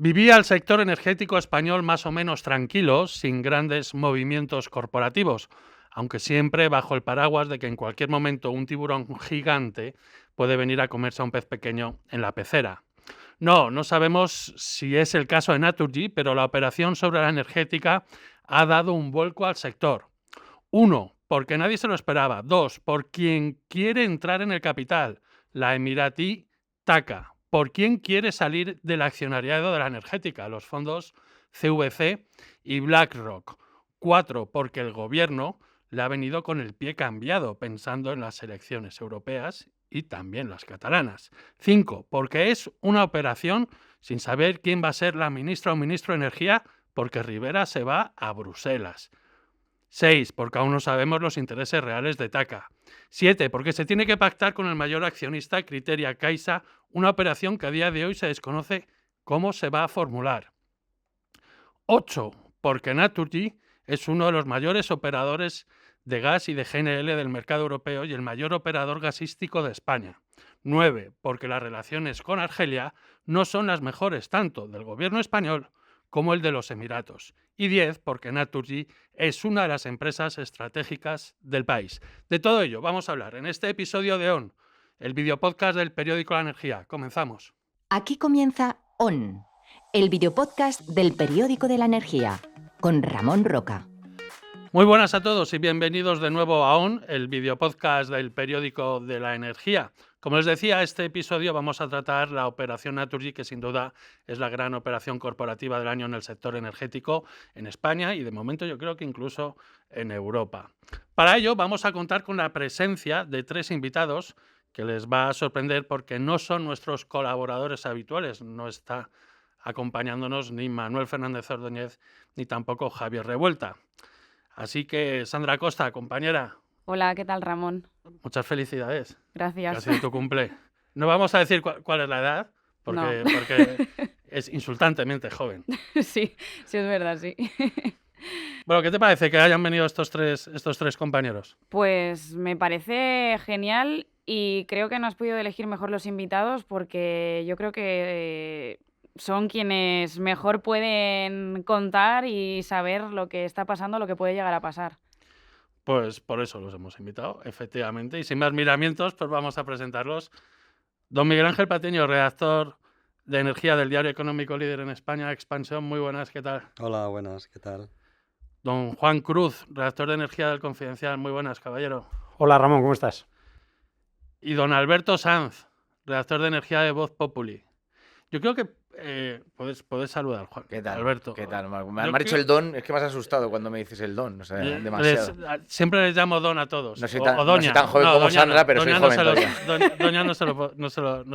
Vivía el sector energético español más o menos tranquilo, sin grandes movimientos corporativos, aunque siempre bajo el paraguas de que en cualquier momento un tiburón gigante puede venir a comerse a un pez pequeño en la pecera. No sabemos si es el caso de Naturgy, pero la operación sobre la energética ha dado un vuelco al sector. Uno, porque nadie se lo esperaba. Dos, por quien quiere entrar en el capital, la emiratí TAQA. Por quien quiere salir del accionariado de la energética, los fondos CVC y BlackRock. Cuatro, porque el gobierno le ha venido con el pie cambiado, pensando en las elecciones europeas y también las catalanas. Cinco, porque es una operación sin saber quién va a ser la ministra o ministro de Energía, porque Rivera se va a Bruselas. 6, porque aún no sabemos los intereses reales de TAQA. 7, porque se tiene que pactar con el mayor accionista, Criteria Caixa, una operación que a día de hoy se desconoce cómo se va a formular. 8, porque Naturgy es uno de los mayores operadores de gas y de GNL del mercado europeo y el mayor operador gasístico de España. 9, porque las relaciones con Argelia no son las mejores tanto del gobierno español como el de los Emiratos. Y 10, porque Naturgy es una de las empresas estratégicas del país. De todo ello vamos a hablar en este episodio de ON, el videopodcast del periódico La Energía. Comenzamos. Aquí comienza ON, el videopodcast del periódico de La Energía, con Ramón Roca. Muy buenas a todos y bienvenidos de nuevo a ON, el videopodcast del periódico de La Energía. Como les decía, este episodio vamos a tratar la operación Naturgy, que sin duda es la gran operación corporativa del año en el sector energético en España y de momento yo creo que incluso en Europa. Para ello vamos a contar con la presencia de 3 invitados que les va a sorprender porque no son nuestros colaboradores habituales. No está acompañándonos ni Manuel Fernández Ordóñez ni tampoco Javier Revuelta. Así que, Sandra Costa, compañera. Hola, ¿qué tal, Ramón? Muchas felicidades. Gracias. Que ha sido tu cumple. No vamos a decir cuál es la edad, porque es insultantemente joven. Sí, es verdad, sí. Bueno, ¿qué te parece que hayan venido estos tres compañeros? Pues me parece genial y creo que no has podido elegir mejor los invitados porque yo creo que son quienes mejor pueden contar y saber lo que está pasando, lo que puede llegar a pasar. Pues por eso los hemos invitado, efectivamente. Y sin más miramientos, pues vamos a presentarlos. Don Miguel Ángel Patiño, redactor de Energía del diario económico líder en España, Expansión. Muy buenas, ¿qué tal? Hola, buenas, ¿qué tal? Don Juan Cruz, redactor de Energía del Confidencial. Muy buenas, caballero. Hola, Ramón, ¿cómo estás? Y don Alberto Sanz, redactor de Energía de Voz Populi. Yo creo que puedes saludar, Juan. ¿Qué tal? Alberto. ¿Qué tal? Me has dicho el don, es que me has asustado cuando me dices el don, o sea, demasiado. Siempre les llamo don a todos. No soy o doña. No soy tan joven como doña, Sandra, pero soy joven todavía. Doña no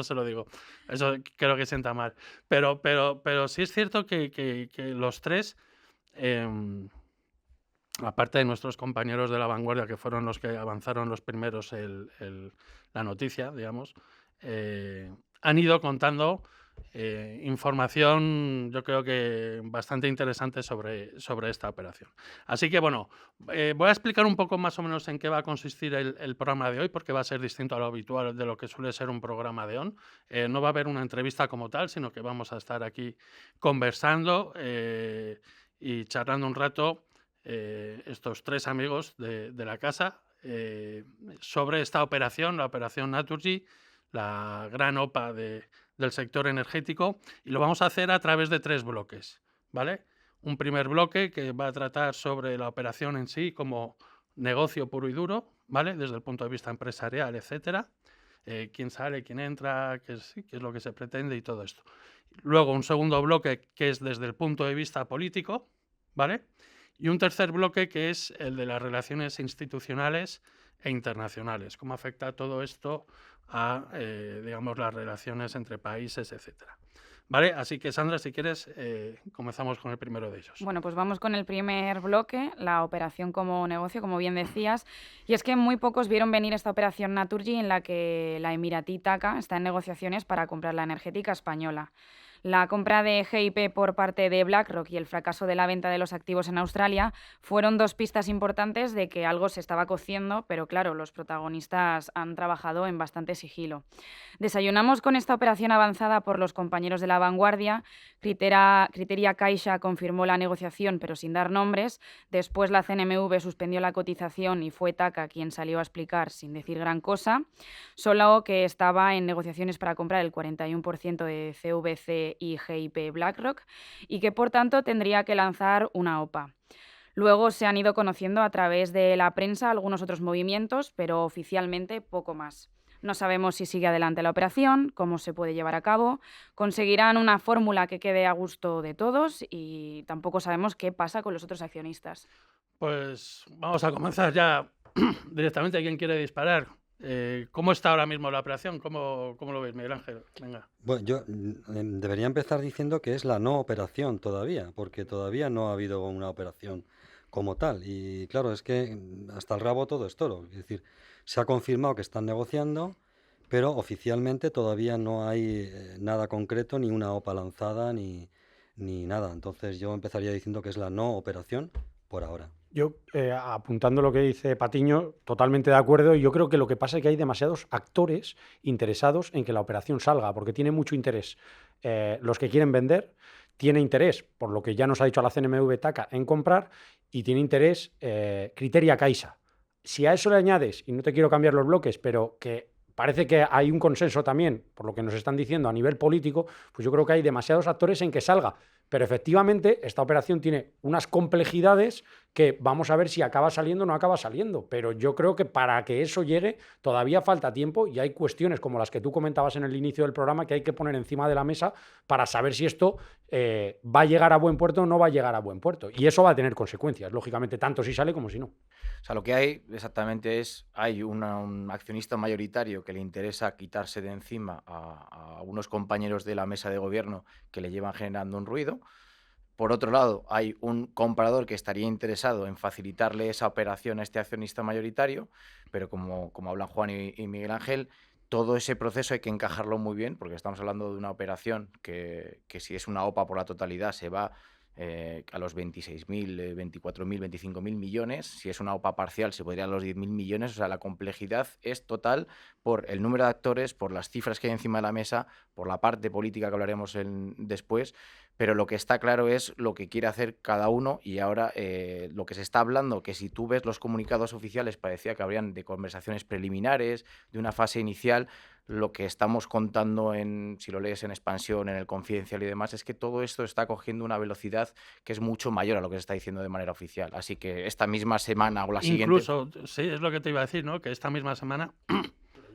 se lo digo. Eso creo que sienta mal. Pero sí es cierto que los tres, aparte de nuestros compañeros de La Vanguardia, que fueron los que avanzaron los primeros la noticia, digamos, han ido contando información, yo creo que bastante interesante sobre esta operación. Así que, bueno, voy a explicar un poco más o menos en qué va a consistir el programa de hoy, porque va a ser distinto a lo habitual de lo que suele ser un programa de ON. No va a haber una entrevista como tal, sino que vamos a estar aquí conversando y charlando un rato estos 3 amigos de la casa sobre esta operación, la operación Naturgy, la gran OPA del sector energético, y lo vamos a hacer a través de 3 bloques, ¿vale? Un primer bloque que va a tratar sobre la operación en sí como negocio puro y duro, ¿vale? Desde el punto de vista empresarial, etcétera. Quién sale, quién entra, qué es lo que se pretende y todo esto. Luego un segundo bloque que es desde el punto de vista político, ¿vale? Y un tercer bloque que es el de las relaciones institucionales e internacionales, cómo afecta todo esto a, digamos, las relaciones entre países, etcétera. ¿Vale? Así que, Sandra, si quieres, comenzamos con el primero de ellos. Bueno, pues vamos con el primer bloque, la operación como negocio, como bien decías. Y es que muy pocos vieron venir esta operación Naturgy en la que la emiratí TAQA está en negociaciones para comprar la energética española. La compra de GIP por parte de BlackRock y el fracaso de la venta de los activos en Australia fueron dos pistas importantes de que algo se estaba cociendo, pero claro, los protagonistas han trabajado en bastante sigilo. Desayunamos con esta operación avanzada por los compañeros de La Vanguardia. Criteria Caixa confirmó la negociación, pero sin dar nombres. Después la CNMV suspendió la cotización y fue TACA quien salió a explicar sin decir gran cosa, solo que estaba en negociaciones para comprar el 41% de CVC y GIP BlackRock y que por tanto tendría que lanzar una OPA. Luego se han ido conociendo a través de la prensa algunos otros movimientos, pero oficialmente poco más. No sabemos si sigue adelante la operación, cómo se puede llevar a cabo, conseguirán una fórmula que quede a gusto de todos y tampoco sabemos qué pasa con los otros accionistas. Pues vamos a comenzar ya directamente. ¿Quién quiere disparar? ¿Cómo está ahora mismo la operación? ¿Cómo lo ves, Miguel Ángel? Venga. Bueno, yo debería empezar diciendo que es la no operación todavía, porque todavía no ha habido una operación como tal. Y claro, es que hasta el rabo todo es toro. Es decir, se ha confirmado que están negociando, pero oficialmente todavía no hay nada concreto, ni una OPA lanzada, ni nada. Entonces yo empezaría diciendo que es la no operación por ahora. Yo, apuntando lo que dice Patiño, totalmente de acuerdo. Y yo creo que lo que pasa es que hay demasiados actores interesados en que la operación salga, porque tiene mucho interés. Los que quieren vender, tiene interés, por lo que ya nos ha dicho la CNMV TACA, en comprar, y tiene interés Criteria Caixa. Si a eso le añades, y no te quiero cambiar los bloques, pero que parece que hay un consenso también, por lo que nos están diciendo a nivel político, pues yo creo que hay demasiados actores en que salga. Pero efectivamente esta operación tiene unas complejidades que vamos a ver si acaba saliendo o no acaba saliendo. Pero yo creo que para que eso llegue todavía falta tiempo y hay cuestiones como las que tú comentabas en el inicio del programa que hay que poner encima de la mesa para saber si esto va a llegar a buen puerto o no va a llegar a buen puerto. Y eso va a tener consecuencias, lógicamente, tanto si sale como si no. O sea, lo que hay exactamente hay un accionista mayoritario que le interesa quitarse de encima a unos compañeros de la mesa de gobierno que le llevan generando un ruido. Por otro lado, hay un comprador que estaría interesado en facilitarle esa operación a este accionista mayoritario, pero como hablan Juan y Miguel Ángel, todo ese proceso hay que encajarlo muy bien, porque estamos hablando de una operación que si es una OPA por la totalidad se va a los 26.000, 24.000, 25.000 millones. Si es una OPA parcial se podría a los 10.000 millones. O sea, la complejidad es total por el número de actores, por las cifras que hay encima de la mesa, por la parte política que hablaremos después. Pero lo que está claro es lo que quiere hacer cada uno y ahora lo que se está hablando, que si tú ves los comunicados oficiales parecía que habrían de conversaciones preliminares, de una fase inicial. Lo que estamos contando, si lo lees en Expansión, en el Confidencial y demás, es que todo esto está cogiendo una velocidad que es mucho mayor a lo que se está diciendo de manera oficial. Así que esta misma semana o la siguiente... Incluso, sí, es lo que te iba a decir, ¿no? Que esta misma semana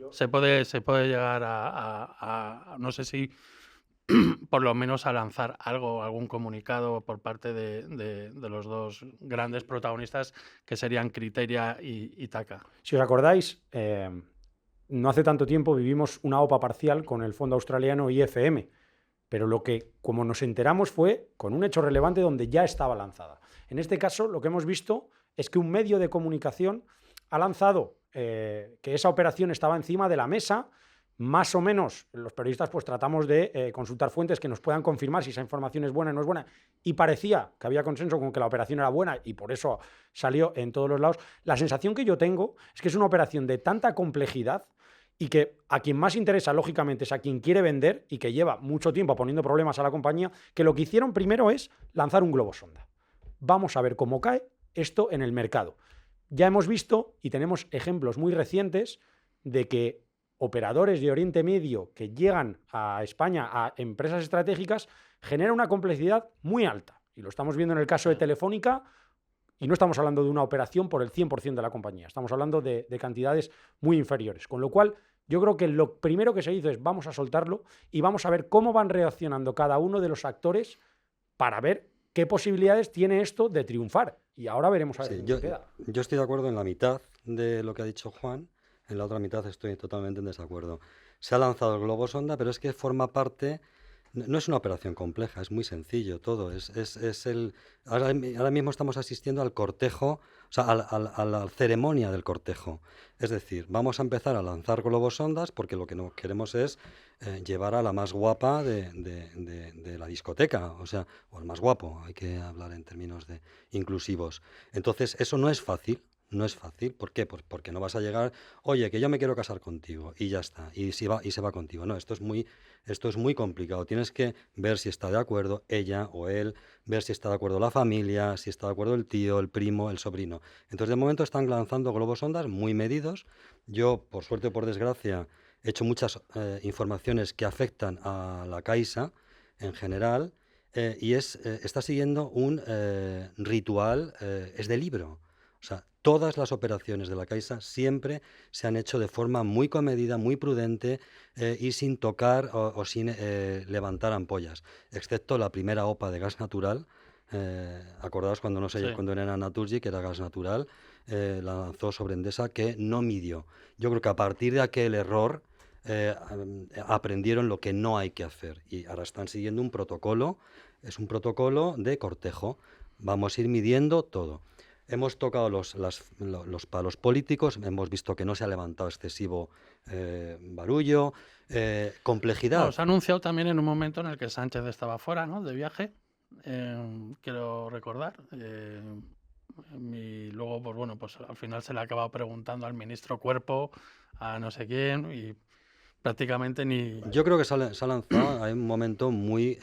se puede llegar a no sé si por lo menos a lanzar algún comunicado por parte de los dos grandes protagonistas que serían Criteria y TACA. Si os acordáis, no hace tanto tiempo vivimos una OPA parcial con el fondo australiano IFM, pero lo que, como nos enteramos, fue con un hecho relevante donde ya estaba lanzada. En este caso, lo que hemos visto es que un medio de comunicación ha lanzado que esa operación estaba encima de la mesa. Más o menos, los periodistas pues tratamos de consultar fuentes que nos puedan confirmar si esa información es buena o no es buena, y parecía que había consenso con que la operación era buena y por eso salió en todos los lados. La sensación que yo tengo es que es una operación de tanta complejidad y que a quien más interesa, lógicamente, es a quien quiere vender y que lleva mucho tiempo poniendo problemas a la compañía, que lo que hicieron primero es lanzar un globo sonda. Vamos a ver cómo cae esto en el mercado. Ya hemos visto y tenemos ejemplos muy recientes de que operadores de Oriente Medio que llegan a España a empresas estratégicas genera una complejidad muy alta. Y lo estamos viendo en el caso de Telefónica, y no estamos hablando de una operación por el 100% de la compañía, estamos hablando de cantidades muy inferiores. Con lo cual, yo creo que lo primero que se hizo es vamos a soltarlo y vamos a ver cómo van reaccionando cada uno de los actores para ver qué posibilidades tiene esto de triunfar. Y ahora veremos a ver qué queda. Yo estoy de acuerdo en la mitad de lo que ha dicho Juan. En la otra mitad estoy totalmente en desacuerdo. Se ha lanzado el globo sonda, pero es que forma parte No es una operación compleja, es muy sencillo todo. Ahora mismo estamos asistiendo al cortejo, o sea, a la ceremonia del cortejo. Es decir, vamos a empezar a lanzar globos sondas porque lo que no queremos es llevar a la más guapa de la discoteca, o sea, o el más guapo, hay que hablar en términos de inclusivos. Entonces, eso no es fácil. No es fácil, ¿por qué? Porque no vas a llegar, oye, que yo me quiero casar contigo y ya está, y se va contigo. No, esto es muy complicado. Tienes que ver si está de acuerdo ella o él, ver si está de acuerdo la familia, si está de acuerdo el tío, el primo, el sobrino. Entonces, de momento están lanzando globos sondas muy medidos. Yo, por suerte o por desgracia, he hecho muchas informaciones que afectan a la Caixa en general y está siguiendo un ritual, es de libro. O sea, todas las operaciones de la Caixa siempre se han hecho de forma muy comedida, muy prudente y sin tocar o sin levantar ampollas, excepto la primera OPA de gas natural. Acordaos cuando no sé Sí. cuando era Naturgy, que era gas natural, la lanzó sobre Endesa que no midió. Yo creo que a partir de aquel error aprendieron lo que no hay que hacer y ahora están siguiendo un protocolo, es un protocolo de cortejo. Vamos a ir midiendo todo. Hemos tocado los palos políticos, hemos visto que no se ha levantado excesivo barullo, Bueno, complejidad. se ha anunciado también en un momento en el que Sánchez estaba fuera, ¿no? De viaje, quiero recordar. Y luego, pues bueno, pues al final se le ha acabado preguntando al ministro Cuerpo, a no sé quién, y prácticamente ni... Yo creo que se ha lanzado en un momento muy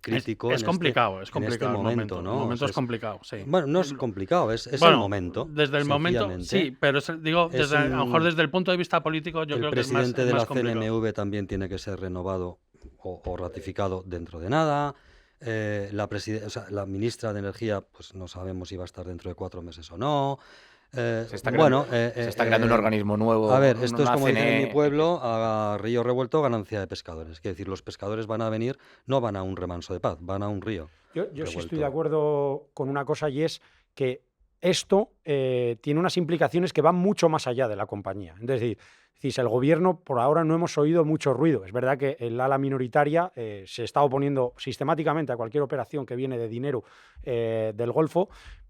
crítico Es en complicado este el momento, momento. El ¿no? O momento sea, es complicado, sí. bueno, no es complicado, es el Bueno, momento, desde el momento, sencillamente. sí, pero digo, Es a lo mejor un, desde el punto de vista político, yo el creo que presidente es de más la complicado. CNMV también tiene que ser renovado o ratificado dentro de nada. O sea, la ministra de Energía, pues no sabemos si va a estar dentro de 4 meses o no. Se está Bueno, creando un organismo nuevo, a ver, esto es una como dicen en mi CNE. pueblo, a río revuelto, ganancia de pescadores. Es decir, los pescadores van a venir, no van a un remanso de paz, van a un río Yo sí estoy de revuelto. acuerdo con una cosa y es que esto tiene unas implicaciones que van mucho más allá de la compañía. Es decir, si el gobierno por ahora no hemos oído mucho ruido. Es verdad que el ala minoritaria se está oponiendo sistemáticamente a cualquier operación que viene de dinero del Golfo,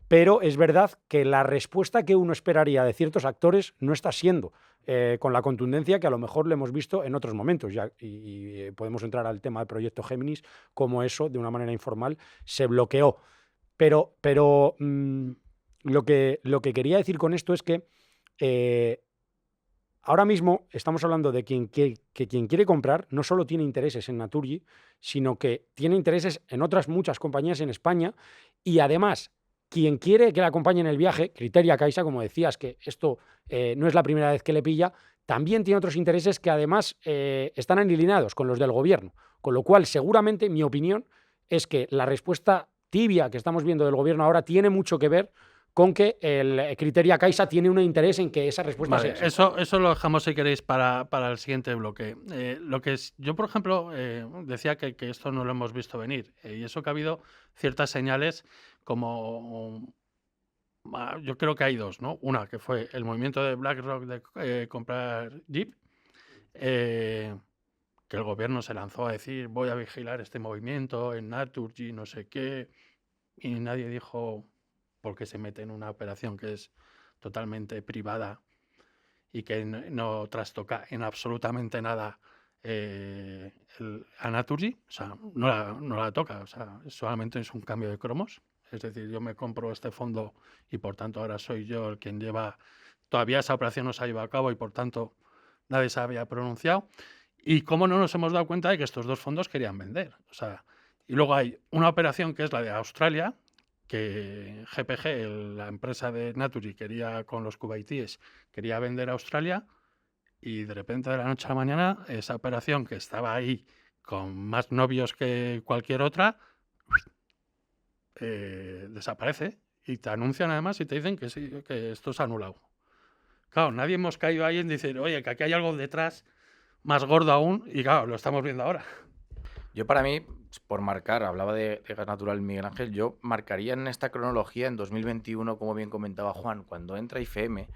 pero es verdad que la respuesta que uno esperaría de ciertos actores no está siendo con la contundencia que a lo mejor le hemos visto en otros momentos. Y podemos entrar al tema del proyecto Géminis, como eso, de una manera informal, se bloqueó. Pero lo que quería decir con esto es que ahora mismo estamos hablando de quien quiere comprar no solo tiene intereses en Naturgy, sino que tiene intereses en otras muchas compañías en España y además quien quiere que le acompañe en el viaje, Criteria Caixa, como decías, que esto no es la primera vez que le pilla, también tiene otros intereses que además están alineados con los del gobierno. Con lo cual, seguramente, mi opinión es que la respuesta tibia que estamos viendo del gobierno ahora tiene mucho que ver con que el Criteria Caixa tiene un interés en que esa respuesta Vale, sea esa. eso lo dejamos si queréis para el siguiente bloque. Lo que es, yo, por ejemplo, decía que esto no lo hemos visto venir. Y eso que ha habido ciertas señales como... yo creo que hay dos, ¿no? Una, que fue el movimiento de BlackRock de comprar Jeep, que el gobierno se lanzó a decir voy a vigilar este movimiento en Naturgy, no sé qué, y nadie dijo por qué se mete en una operación que es totalmente privada y que no trastoca en absolutamente nada a Naturgy, o sea, no la toca, o sea, solamente es un cambio de cromos. Es decir, yo me compro este fondo y por tanto ahora soy yo el quien lleva, todavía esa operación no se ha llevado a cabo y por tanto nadie se había pronunciado. Y cómo no nos hemos dado cuenta de que estos dos fondos querían vender. O sea, y luego hay una operación que es la de Australia, que GPG, la empresa de Naturgy, quería con los cubaitíes, quería vender a Australia y de repente de la noche a la mañana esa operación que estaba ahí con más novios que cualquier otra, desaparece y te anuncian además y te dicen que sí, que esto se ha anulado. Claro, nadie hemos caído ahí en decir, oye, que aquí hay algo detrás más gordo aún y claro, lo estamos viendo ahora. Yo para mí, por marcar, hablaba de gas natural Miguel Ángel, yo marcaría en esta cronología en 2021, como bien comentaba Juan, cuando entra IFM,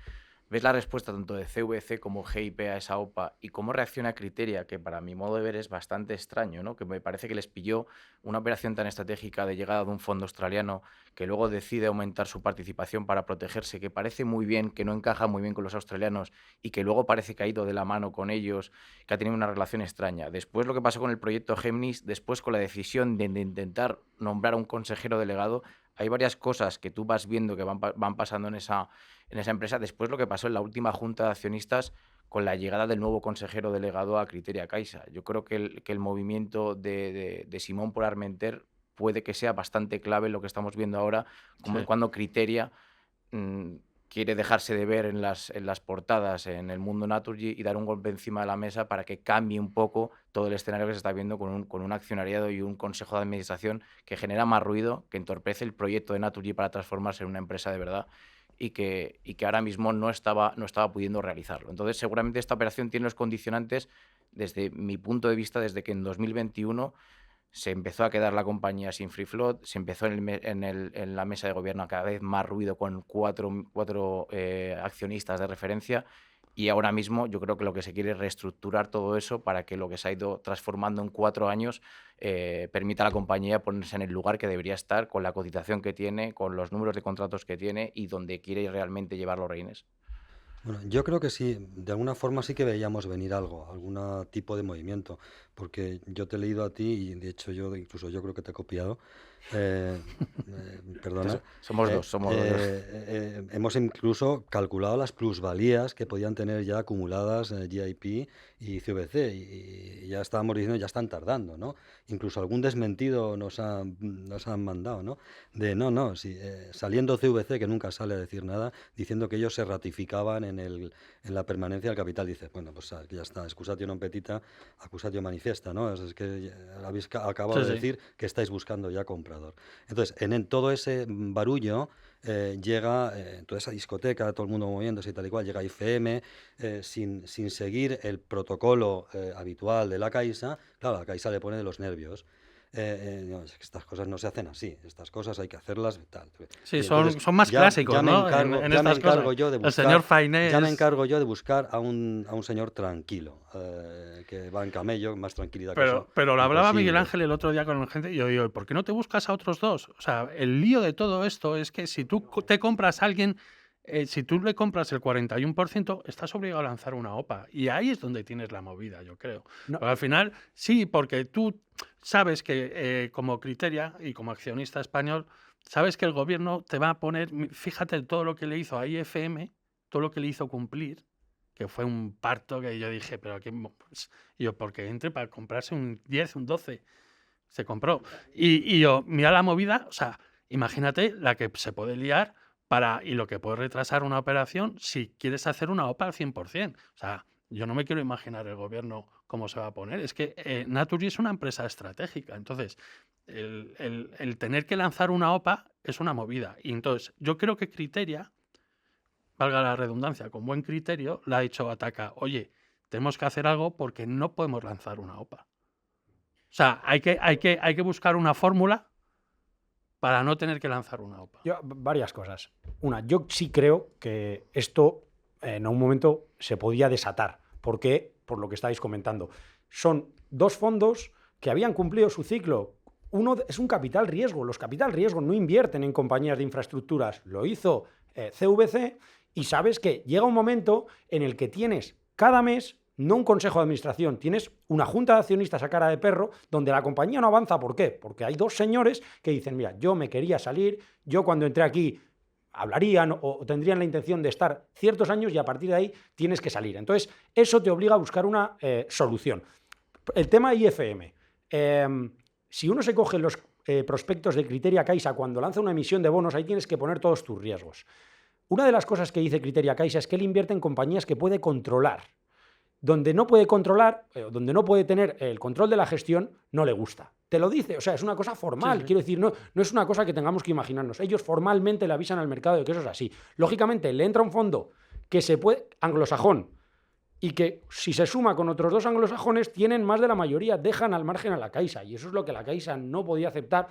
ves la respuesta tanto de CVC como GIP a esa OPA y cómo reacciona Criteria, que para mi modo de ver es bastante extraño, ¿no? Que me parece que les pilló una operación tan estratégica de llegada de un fondo australiano que luego decide aumentar su participación para protegerse, que parece muy bien, que no encaja muy bien con los australianos y que luego parece que ha ido de la mano con ellos, que ha tenido una relación extraña. Después lo que pasó con el proyecto Géminis, después con la decisión de intentar nombrar a un consejero delegado, hay varias cosas que tú vas viendo que van pasando en esa empresa. Después lo que pasó en la última junta de accionistas con la llegada del nuevo consejero delegado a Criteria Caixa. Yo creo que el movimiento de Simón por Armenter puede que sea bastante clave en lo que estamos viendo ahora, como Sí. cuando Criteria quiere dejarse de ver en las portadas en el mundo Naturgy y dar un golpe encima de la mesa para que cambie un poco todo el escenario que se está viendo con un accionariado y un consejo de administración que genera más ruido, que entorpece el proyecto de Naturgy para transformarse en una empresa de verdad y que ahora mismo no estaba pudiendo realizarlo. Entonces, seguramente esta operación tiene los condicionantes, desde mi punto de vista, desde que en 2021 se empezó a quedar la compañía sin free float, se empezó en la mesa de gobierno cada vez más ruido con cuatro accionistas de referencia y ahora mismo yo creo que lo que se quiere es reestructurar todo eso para que lo que se ha ido transformando en 4 años permita a la compañía ponerse en el lugar que debería estar con la cotización que tiene, con los números de contratos que tiene y donde quiere realmente llevar los reines. Bueno, yo creo que sí, de alguna forma sí que veíamos venir algo, algún tipo de movimiento, porque yo te he leído a ti y de hecho incluso yo creo que te he copiado. Perdona. Somos dos. Hemos incluso calculado las plusvalías que podían tener ya acumuladas GIP y CVC y ya estábamos diciendo ya están tardando, ¿no? Incluso algún desmentido nos han mandado, ¿no? De no, si, saliendo CVC, que nunca sale a decir nada, diciendo que ellos se ratificaban en la permanencia del capital. Dice, bueno, pues ya está, excusatio non petita, accusatio manifiesta, ¿no? Es que habéis acabado Sí, de sí. decir que estáis buscando ya comprador. Entonces, en todo ese barullo llega toda esa discoteca, todo el mundo moviéndose y tal y cual, llega IFM sin seguir el protocolo habitual de la Caixa. Claro, la Caixa le pone de los nervios. No, es que estas cosas no se hacen así, estas cosas hay que hacerlas tal. Sí, Y son entonces más clásicos, ya me ¿no? encargo, En ya me estas encargo cosas. yo de El señor buscar, ya me Fainés. encargo yo de buscar a un señor tranquilo, que va en camello, más tranquilidad que eso, Pero lo hablaba Miguel imposible. Ángel el otro día con la gente y yo digo, ¿por qué no te buscas a otros dos? O sea, el lío de todo esto es que si tú te compras a alguien, si tú le compras el 41%, estás obligado a lanzar una OPA. Y ahí es donde tienes la movida, yo creo. No, Porque al final, sí, porque tú sabes que como Criteria y como accionista español, sabes que el gobierno te va a poner, fíjate todo lo que le hizo a IFM, todo lo que le hizo cumplir, que fue un parto que yo dije, pero aquí, pues, yo, porque entre para comprarse un 10, un 12, se compró. Y yo, mira la movida, o sea, imagínate la que se puede liar y lo que puede retrasar una operación si quieres hacer una OPA al 100%. O sea, yo no me quiero imaginar el gobierno cómo se va a poner. Es que Naturgy es una empresa estratégica, entonces el tener que lanzar una OPA es una movida. Y entonces yo creo que Criteria, valga la redundancia, con buen criterio, le ha dicho a Taka, oye, tenemos que hacer algo porque no podemos lanzar una OPA. O sea, hay que buscar una fórmula para no tener que lanzar una OPA. Varias cosas. Una, yo sí creo que esto en un momento se podía desatar. ¿Por qué? Por lo que estáis comentando. Son dos fondos que habían cumplido su ciclo. Uno es un capital riesgo. Los capital riesgo no invierten en compañías de infraestructuras. Lo hizo CVC y sabes que llega un momento en el que tienes cada mes no un consejo de administración, tienes una junta de accionistas a cara de perro donde la compañía no avanza. ¿Por qué? Porque hay dos señores que dicen, mira, yo me quería salir, yo cuando entré aquí hablarían o tendrían la intención de estar ciertos años y a partir de ahí tienes que salir. Entonces, eso te obliga a buscar una solución. El tema IFM. Si uno se coge los prospectos de Criteria Caixa cuando lanza una emisión de bonos, ahí tienes que poner todos tus riesgos. Una de las cosas que dice Criteria Caixa es que él invierte en compañías que puede controlar. Donde no puede controlar, donde no puede tener el control de la gestión, no le gusta. Te lo dice, o sea, es una cosa formal. Sí. Quiero decir, no es una cosa que tengamos que imaginarnos. Ellos formalmente le avisan al mercado de que eso es así. Lógicamente, le entra un fondo que se puede, anglosajón, y que si se suma con otros dos anglosajones, tienen más de la mayoría, dejan al margen a la Caixa. Y eso es lo que la Caixa no podía aceptar.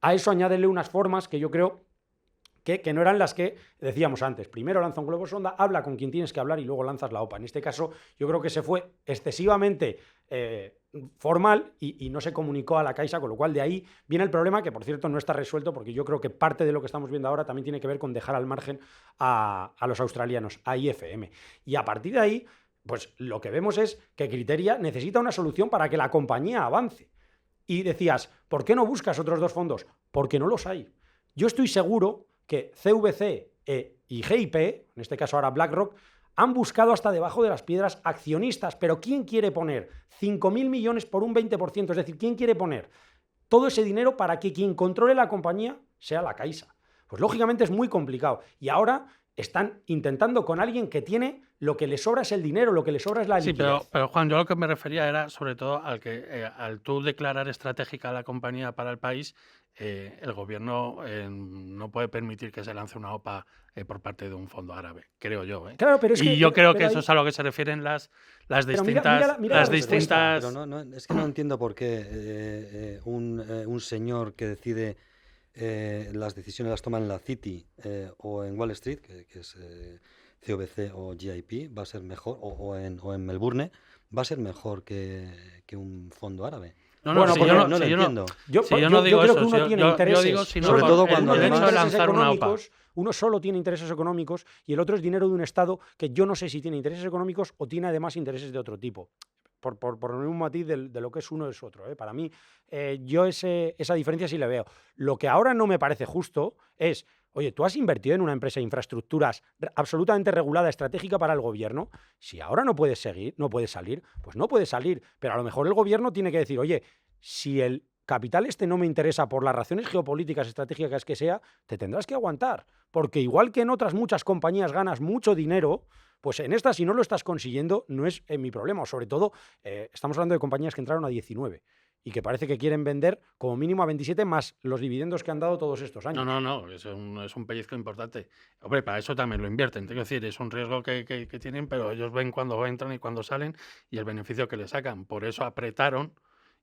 A eso añádele unas formas que yo creo que no eran las que decíamos antes. Primero lanza un globo sonda, habla con quien tienes que hablar y luego lanzas la OPA. En este caso, yo creo que se fue excesivamente formal y no se comunicó a la Caixa, con lo cual de ahí viene el problema, que por cierto no está resuelto, porque yo creo que parte de lo que estamos viendo ahora también tiene que ver con dejar al margen a los australianos, a IFM. Y a partir de ahí, pues lo que vemos es que Criteria necesita una solución para que la compañía avance. Y decías, ¿por qué no buscas otros dos fondos? Porque no los hay. Yo estoy seguro que CVC y GIP, en este caso ahora BlackRock, han buscado hasta debajo de las piedras accionistas. Pero ¿quién quiere poner 5.000 millones por un 20%? Es decir, ¿quién quiere poner todo ese dinero para que quien controle la compañía sea la Caixa? Pues lógicamente es muy complicado. Y ahora están intentando con alguien que tiene lo que le sobra es el dinero, lo que le sobra es la liquidez. Sí, pero Juan, yo lo que me refería era sobre todo al que al tú declarar estratégica la compañía para el país, el gobierno no puede permitir que se lance una OPA por parte de un fondo árabe, creo yo. Claro, pero es que, y yo creo que ahí, eso es a lo que se refieren las pero distintas... mira las la respuesta. distintas... Pero es que no entiendo por qué un señor que decide las decisiones las toma en la City o en Wall Street, que es CVC o GIP, va a ser mejor, o en Melbourne, va a ser mejor que un fondo árabe. No, Bueno, si porque yo no lo entiendo. Yo no digo creo eso, que uno tiene intereses. yo digo, si no, Sobre todo el cuando derecho además- de lanzar una OPA. Uno solo tiene intereses económicos y el otro es dinero de un Estado que yo no sé si tiene intereses económicos o tiene además intereses de otro tipo. Por poner un matiz de lo que es uno es otro. Para mí, yo esa diferencia sí la veo. Lo que ahora no me parece justo es, oye, tú has invertido en una empresa de infraestructuras absolutamente regulada, estratégica para el gobierno. Si ahora no puedes salir, pues no puedes salir. Pero a lo mejor el gobierno tiene que decir, oye, si el capital no me interesa por las razones geopolíticas, estratégicas que sea, te tendrás que aguantar. Porque igual que en otras muchas compañías ganas mucho dinero, pues en esta, si no lo estás consiguiendo, no es mi problema. Sobre todo, estamos hablando de compañías que entraron a 19 y que parece que quieren vender como mínimo a 27 más los dividendos que han dado todos estos años. No, es un pellizco importante. Hombre, para eso también lo invierten. Quiero decir, es un riesgo que tienen, pero ellos ven cuando entran y cuando salen y el beneficio que le sacan. Por eso apretaron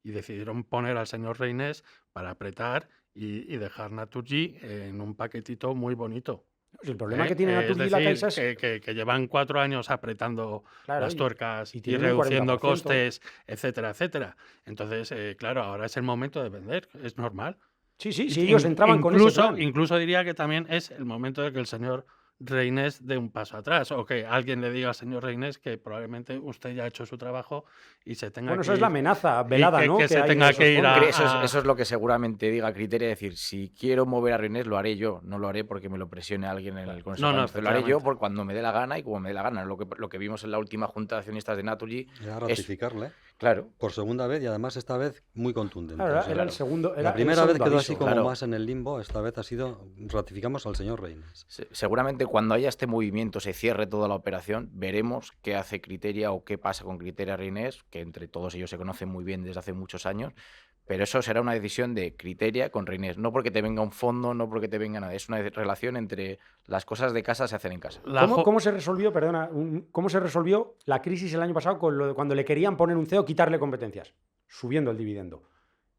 y decidieron poner al señor Reynés para apretar y dejar Naturgy en un paquetito muy bonito. El problema que tiene Naturgy y la Caixa es que llevan 4 años apretando claro, las tuercas y tienen un reduciendo 40%. costes, etcétera, etcétera. Entonces, claro, ahora es el momento de vender, es normal. Sí, ellos entraban con ese plan. Incluso diría que también es el momento de que el señor Reynés dé un paso atrás o que alguien le diga al señor Reynés que probablemente usted ya ha hecho su trabajo y se tenga Bueno, que esa es la ir. amenaza velada, ¿no? que se hay en tenga esos que ir fondos. Eso es lo que seguramente diga Criteria, decir, si quiero mover a Reynés lo haré yo, no lo haré porque me lo presione alguien en el Consejo. No, Lo haré yo efectivamente. por cuando me dé la gana y como me dé la gana. Lo que vimos en la última junta de accionistas de Naturgy Era es, ratificarle claro, por segunda vez y además esta vez muy contundente. Claro, O sea, era el segundo. Era la el primera vez segundo quedó aviso. así como Claro. más en el limbo, esta vez ha sido ratificamos al señor Reynés. seguramente cuando haya este movimiento, se cierre toda la operación, veremos qué hace Criteria o qué pasa con Criteria Reynés, que entre todos ellos se conocen muy bien desde hace muchos años, pero eso será una decisión de Criteria con Reynés, no porque te venga un fondo, no porque te venga nada, es una relación entre las cosas de casa se hacen en casa. ¿Cómo se resolvió, cómo se resolvió la crisis el año pasado con lo de cuando le querían poner un CEO, quitarle competencias? Subiendo el dividendo.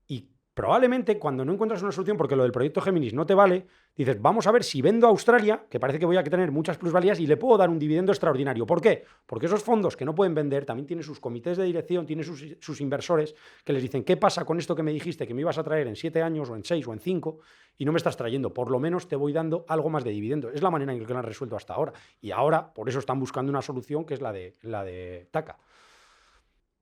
Y probablemente cuando no encuentras una solución, porque lo del proyecto Géminis no te vale, dices, vamos a ver si vendo a Australia, que parece que voy a tener muchas plusvalías, y le puedo dar un dividendo extraordinario. ¿Por qué? Porque esos fondos que no pueden vender también tienen sus comités de dirección, tienen sus inversores, que les dicen, ¿qué pasa con esto que me dijiste que me ibas a traer en 7 años, o en 6, o en 5, y no me estás trayendo? Por lo menos te voy dando algo más de dividendo. Es la manera en que lo han resuelto hasta ahora. Y ahora, por eso están buscando una solución que es la de TACA.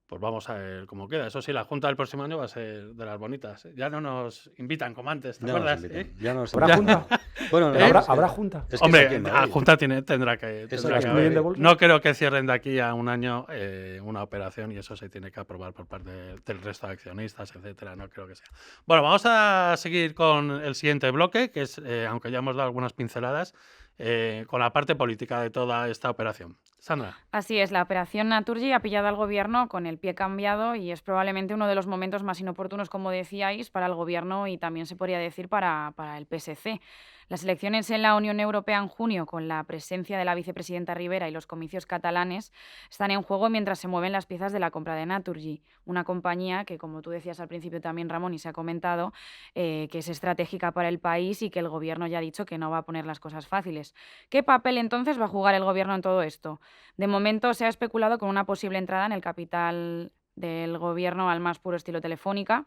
Pues vamos a ver cómo queda. Eso sí, la junta del próximo año va a ser de las bonitas. Ya no nos invitan como antes, ¿te Ya nos acuerdas? invitan, ya nos ¿Habrá invitan. junta? Bueno, ¿Habrá junta? es que Hombre, es aquí en la Madrid. junta tendrá que Es aquí en haber. Madrid. No creo que cierren de aquí a un año una operación y eso se tiene que aprobar por parte del resto de accionistas, etcétera. No creo que sea. Bueno, vamos a seguir con el siguiente bloque, que es, aunque ya hemos dado algunas pinceladas, con la parte política de toda esta operación. Sandra. Así es, la operación Naturgy ha pillado al gobierno con el pie cambiado y es probablemente uno de los momentos más inoportunos, como decíais, para el gobierno y también se podría decir para el PSC. Las elecciones en la Unión Europea en junio, con la presencia de la vicepresidenta Rivera y los comicios catalanes, están en juego mientras se mueven las piezas de la compra de Naturgy, una compañía que, como tú decías al principio también, Ramón, y se ha comentado, que es estratégica para el país y que el Gobierno ya ha dicho que no va a poner las cosas fáciles. ¿Qué papel entonces va a jugar el Gobierno en todo esto? De momento se ha especulado con una posible entrada en el capital del Gobierno al más puro estilo Telefónica,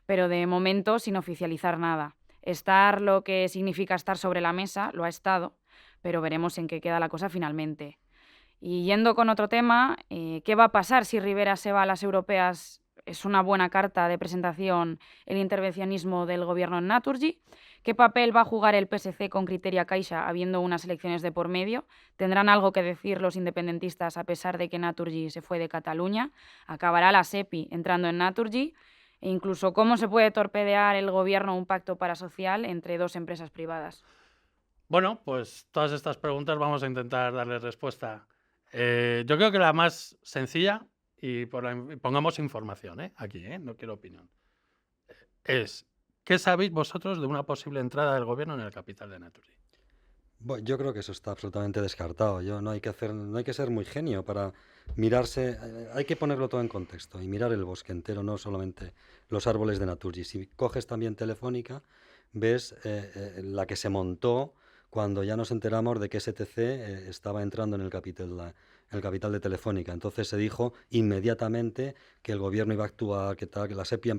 pero de momento sin oficializar nada. Estar lo que significa estar sobre la mesa, lo ha estado, pero veremos en qué queda la cosa finalmente. Y yendo con otro tema, ¿qué va a pasar si Rivera se va a las europeas? ¿Es una buena carta de presentación el intervencionismo del Gobierno en Naturgy? ¿Qué papel va a jugar el PSC con Criteria Caixa habiendo unas elecciones de por medio? ¿Tendrán algo que decir los independentistas a pesar de que Naturgy se fue de Cataluña? ¿Acabará la SEPI entrando en Naturgy? E incluso, ¿cómo se puede torpedear el Gobierno un pacto parasocial entre dos empresas privadas? Bueno, pues todas estas preguntas vamos a intentar darles respuesta. Yo creo que la más sencilla, y pongamos información, aquí, no quiero opinión, es, ¿qué sabéis vosotros de una posible entrada del Gobierno en el capital de Naturgy? Bueno, yo creo que eso está absolutamente descartado. No hay que ser muy genio para mirarse, hay que ponerlo todo en contexto y mirar el bosque entero, no solamente los árboles de Naturgy. Si coges también Telefónica, ves la que se montó cuando ya nos enteramos de que STC estaba entrando en el capital de Telefónica. Entonces se dijo inmediatamente que el gobierno iba a actuar, que tal, que la SEPI,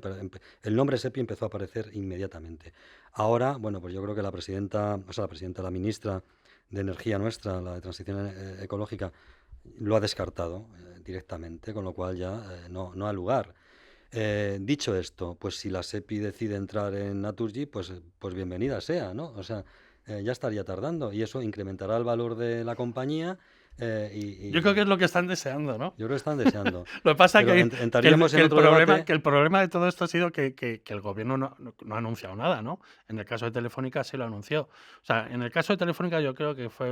el nombre SEPI empezó a aparecer inmediatamente. Ahora, bueno, pues yo creo que la ministra de Energía nuestra, la de Transición Ecológica, lo ha descartado directamente, con lo cual ya no ha lugar. Dicho esto, pues si la SEPI decide entrar en Naturgy, pues bienvenida sea, ¿no? O sea, ya estaría tardando y eso incrementará el valor de la compañía. Yo creo que es lo que están deseando, ¿no? Yo creo que están deseando. Lo que pasa Pero que entraríamos en otro debate. el problema de todo esto ha sido que el Gobierno no ha anunciado nada, ¿no? En el caso de Telefónica sí lo anunció. O sea, en el caso de Telefónica yo creo que fue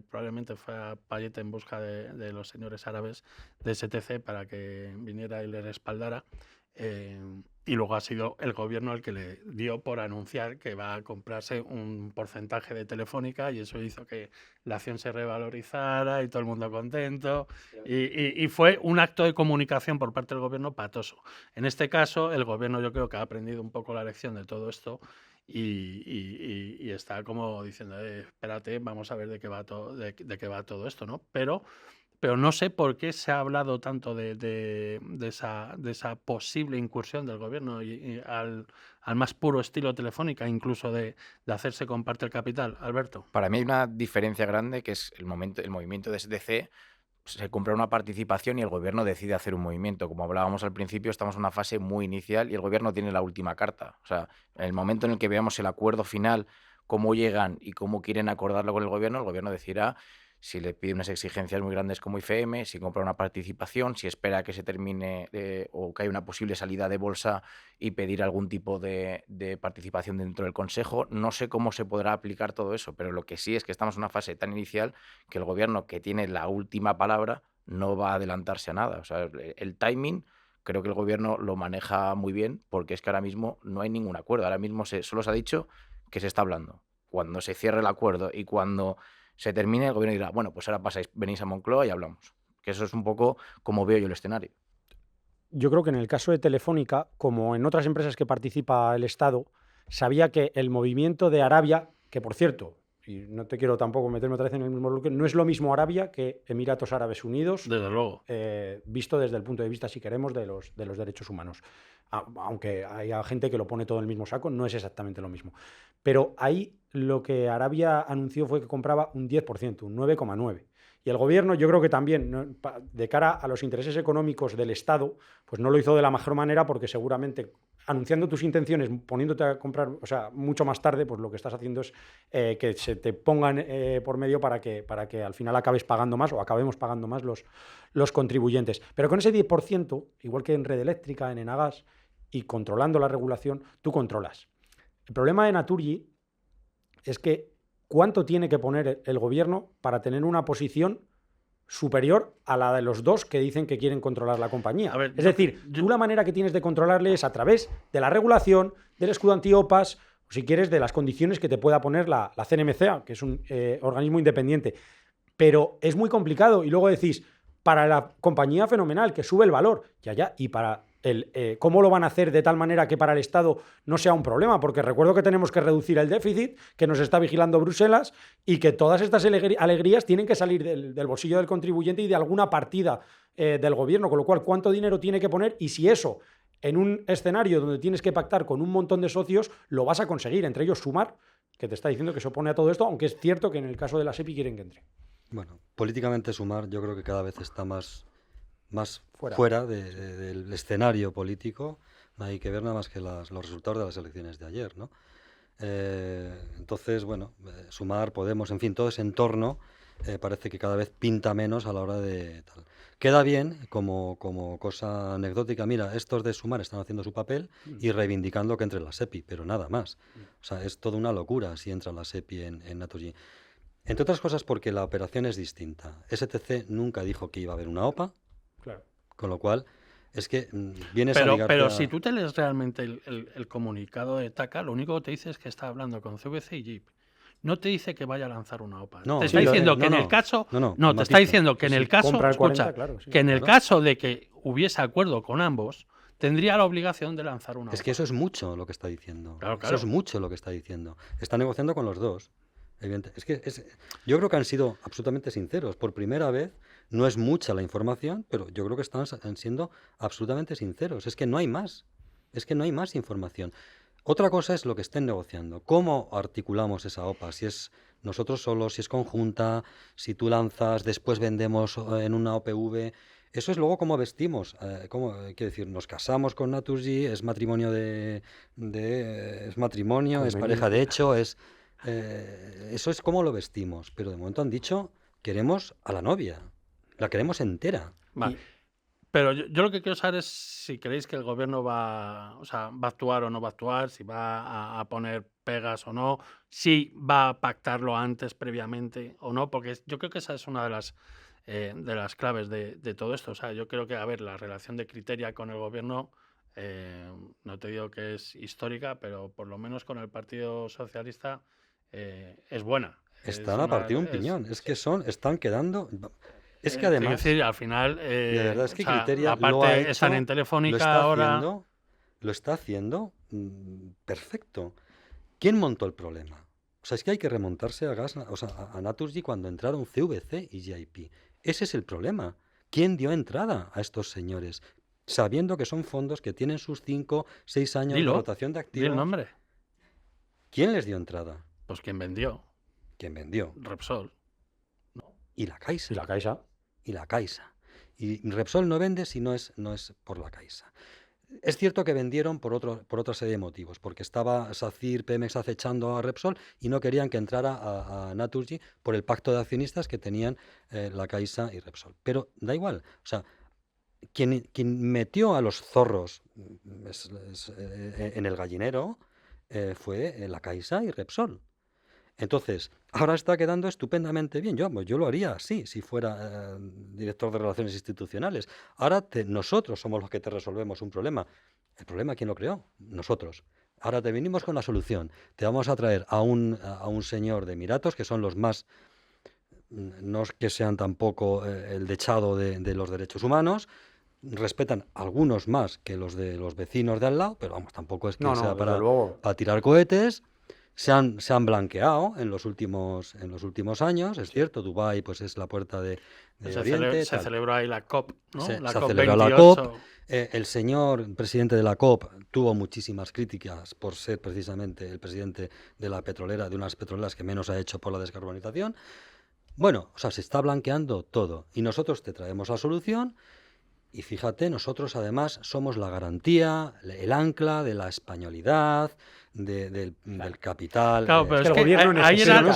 probablemente fue a Payete en busca de los señores árabes de STC para que viniera y le respaldara. Y luego ha sido el Gobierno el que le dio por anunciar que va a comprarse un porcentaje de Telefónica y eso hizo que la acción se revalorizara y todo el mundo contento. Y fue un acto de comunicación por parte del Gobierno patoso. En este caso, el Gobierno yo creo que ha aprendido un poco la lección de todo esto y está como diciendo, espérate, vamos a ver de qué va todo esto, ¿no? Pero no sé por qué se ha hablado tanto de esa posible incursión del Gobierno y al más puro estilo Telefónica, incluso de hacerse con parte del capital. Alberto. Para mí hay una diferencia grande que es el movimiento de STC. Se compra una participación y el Gobierno decide hacer un movimiento. Como hablábamos al principio, estamos en una fase muy inicial y el Gobierno tiene la última carta. O sea, en el momento en el que veamos el acuerdo final, cómo llegan y cómo quieren acordarlo con el Gobierno decidirá si le pide unas exigencias muy grandes como IFM, si compra una participación, si espera que se termine o que haya una posible salida de bolsa y pedir algún tipo de participación dentro del Consejo. No sé cómo se podrá aplicar todo eso, pero lo que sí es que estamos en una fase tan inicial que el Gobierno, que tiene la última palabra, no va a adelantarse a nada. O sea, el timing creo que el Gobierno lo maneja muy bien porque es que ahora mismo no hay ningún acuerdo. Ahora mismo solo se ha dicho que se está hablando. Cuando se cierre el acuerdo y cuando se termine, el Gobierno dirá, bueno, pues ahora venís a Moncloa y hablamos. Que eso es un poco como veo yo el escenario. Yo creo que en el caso de Telefónica, como en otras empresas que participa el Estado, sabía que el movimiento de Arabia, que por cierto, y no te quiero tampoco meterme otra vez en el mismo bloque, no es lo mismo Arabia que Emiratos Árabes Unidos, desde luego, visto desde el punto de vista, si queremos, de los derechos humanos. Aunque haya gente que lo pone todo en el mismo saco, no es exactamente lo mismo. Pero ahí lo que Arabia anunció fue que compraba un 10%, un 9,9%. Y el Gobierno, yo creo que también, de cara a los intereses económicos del Estado, pues no lo hizo de la mejor manera porque seguramente anunciando tus intenciones, poniéndote a comprar, o sea, mucho más tarde, pues lo que estás haciendo es que se te pongan por medio para que al final acabes pagando más o acabemos pagando más los contribuyentes. Pero con ese 10%, igual que en Red Eléctrica, en Enagás, y controlando la regulación, tú controlas. El problema de Naturgy es que ¿cuánto tiene que poner el Gobierno para tener una posición superior a la de los dos que dicen que quieren controlar la compañía? Es decir, tú la manera que tienes de controlarle es a través de la regulación, del escudo anti-OPAs. O o si quieres, de las condiciones que te pueda poner la CNMC, que es un organismo independiente. Pero es muy complicado y luego decís, para la compañía fenomenal, que sube el valor, ya, y para cómo lo van a hacer de tal manera que para el Estado no sea un problema, porque recuerdo que tenemos que reducir el déficit, que nos está vigilando Bruselas y que todas estas alegrías tienen que salir del bolsillo del contribuyente y de alguna partida del gobierno, con lo cual, ¿cuánto dinero tiene que poner? Y si eso, en un escenario donde tienes que pactar con un montón de socios, lo vas a conseguir, entre ellos Sumar, que te está diciendo que se opone a todo esto, aunque es cierto que en el caso de la SEPI quieren que entre. Bueno, políticamente Sumar yo creo que cada vez está más Fuera. fuera del escenario político. No hay que ver nada más que los resultados de las elecciones de ayer, ¿no? Entonces, bueno, Sumar, Podemos, en fin, todo ese entorno parece que cada vez pinta menos a la hora de tal. Queda bien como cosa anecdótica. Mira, estos de Sumar están haciendo su papel y reivindicando que entre la SEPI, pero nada más. O sea, es toda una locura si entra la SEPI en Naturgy. Entre otras cosas porque la operación es distinta. STC nunca dijo que iba a haber una OPA, Claro. con lo cual es que vienes a ligarte Pero a... si tú te lees realmente el comunicado de TACA, lo único que te dice es que está hablando con CVC y Jeep. No te dice que vaya a lanzar una OPA. No, te está sí, diciendo no, que en no, el caso... no, No, te está matiza. diciendo que en Si el caso... compra el 40, Escucha, claro, sí. que en el Claro. caso de que hubiese acuerdo con ambos, tendría la obligación de lanzar una OPA. Es que eso es mucho lo que está diciendo. Claro, Eso claro. es mucho lo que está diciendo. Está negociando con los dos. Evidente. Yo creo que han sido absolutamente sinceros. Por primera vez, no es mucha la información, pero yo creo que están siendo absolutamente sinceros. Es que no hay más. Es que no hay más información. Otra cosa es lo que estén negociando. ¿Cómo articulamos esa OPA? Si es nosotros solos, si es conjunta, si tú lanzas, después vendemos en una OPV. Eso es luego cómo vestimos. Quiero decir, nos casamos con Naturgy, es matrimonio es matrimonio, es pareja de hecho, eso es cómo lo vestimos. Pero de momento han dicho, queremos a la novia, la queremos entera. Vale. Pero yo lo que quiero saber es si creéis que el gobierno va a actuar o no va a actuar, si va a poner pegas o no, si va a pactarlo antes, previamente o no, porque yo creo que esa es una de las claves de todo esto. O sea, yo creo que, a ver, la relación de Criteria con el gobierno, no te digo que es histórica, pero por lo menos con el Partido Socialista es buena. Están a partir de un piñón. Es que están quedando... Es que además... Es decir, al final... de verdad, es que o sea, Criteria aparte lo ha hecho, están en Telefónica ahora... Lo está haciendo perfecto. ¿Quién montó el problema? O sea, es que hay que remontarse a Naturgy cuando entraron CVC y GIP. Ese es el problema. ¿Quién dio entrada a estos señores? Sabiendo que son fondos que tienen sus 5, 6 años de rotación de Di activos. el nombre. ¿Quién les dio entrada? Pues quien vendió. ¿Quién vendió? Repsol. Y la Caixa. Y la Caixa. Y la Caixa. Y Repsol no vende si no es por la Caixa. Es cierto que vendieron por otra serie de motivos, porque estaba SACIR, Pemex acechando a Repsol y no querían que entrara a Naturgy por el pacto de accionistas que tenían la Caixa y Repsol. Pero da igual, o sea, quien metió a los zorros en el gallinero fue la Caixa y Repsol. Entonces, ahora está quedando estupendamente bien. Yo lo haría así, si fuera director de Relaciones Institucionales. Ahora nosotros somos los que te resolvemos un problema. ¿El problema quién lo creó? Nosotros. Ahora te venimos con la solución. Te vamos a traer a un señor de Emiratos, que son los más... No es que sean tampoco el dechado de los derechos humanos, respetan algunos más que los de los vecinos de al lado, pero vamos, tampoco es que sea para tirar cohetes. Se han blanqueado en los últimos años, es cierto. Dubái pues es la puerta de Oriente. Se celebró ahí la COP, ¿no? Se COP celebró 28. la COP. El señor presidente de la COP tuvo muchísimas críticas por ser precisamente el presidente de la petrolera, de unas petroleras que menos ha hecho por la descarbonización. Bueno, o sea, se está blanqueando todo y nosotros te traemos la solución. Y fíjate, nosotros además somos la garantía, el ancla de la españolidad, del capital. Claro, pero es que el gobierno necesita... Pero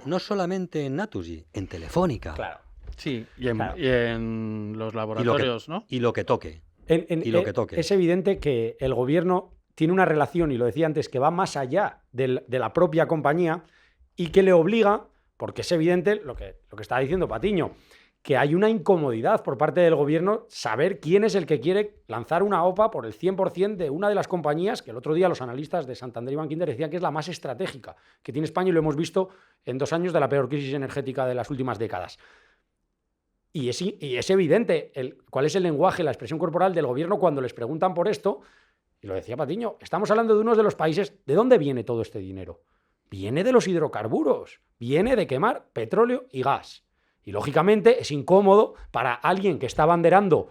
no solamente en Naturgy, en Telefónica. Claro. Sí, y en los laboratorios, ¿no? Y lo que toque. Es evidente que el gobierno tiene una relación, y lo decía antes, que va más allá de la propia compañía y que le obliga, porque es evidente lo que estaba diciendo Patiño, que hay una incomodidad por parte del gobierno saber quién es el que quiere lanzar una OPA por el 100% de una de las compañías que el otro día los analistas de Santander y Bankinter decían que es la más estratégica que tiene España, y lo hemos visto en 2 años de la peor crisis energética de las últimas décadas. Y es evidente cuál es el lenguaje, la expresión corporal del gobierno cuando les preguntan por esto. Y lo decía Patiño, estamos hablando de uno de los países. ¿De dónde viene todo este dinero? Viene de los hidrocarburos, viene de quemar petróleo y gas. Y lógicamente es incómodo para alguien que está abanderando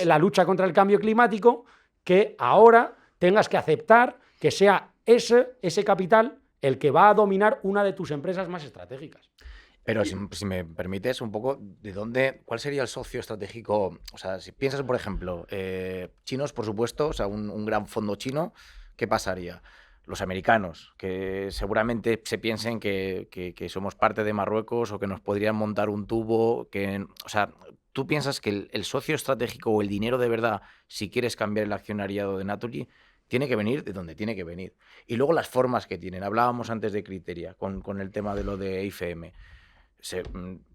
la lucha contra el cambio climático que ahora tengas que aceptar que sea ese capital el que va a dominar una de tus empresas más estratégicas. Pero si me permites un poco, ¿cuál sería el socio estratégico? O sea, si piensas, por ejemplo, chinos, por supuesto, o sea, un gran fondo chino, ¿qué pasaría? Los americanos, que seguramente se piensen que somos parte de Marruecos o que nos podrían montar un tubo, o sea, ¿tú piensas que el socio estratégico o el dinero de verdad, si quieres cambiar el accionariado de Naturgy, tiene que venir de donde tiene que venir? Y luego las formas que tienen. Hablábamos antes de Criteria, con el tema de lo de IFM.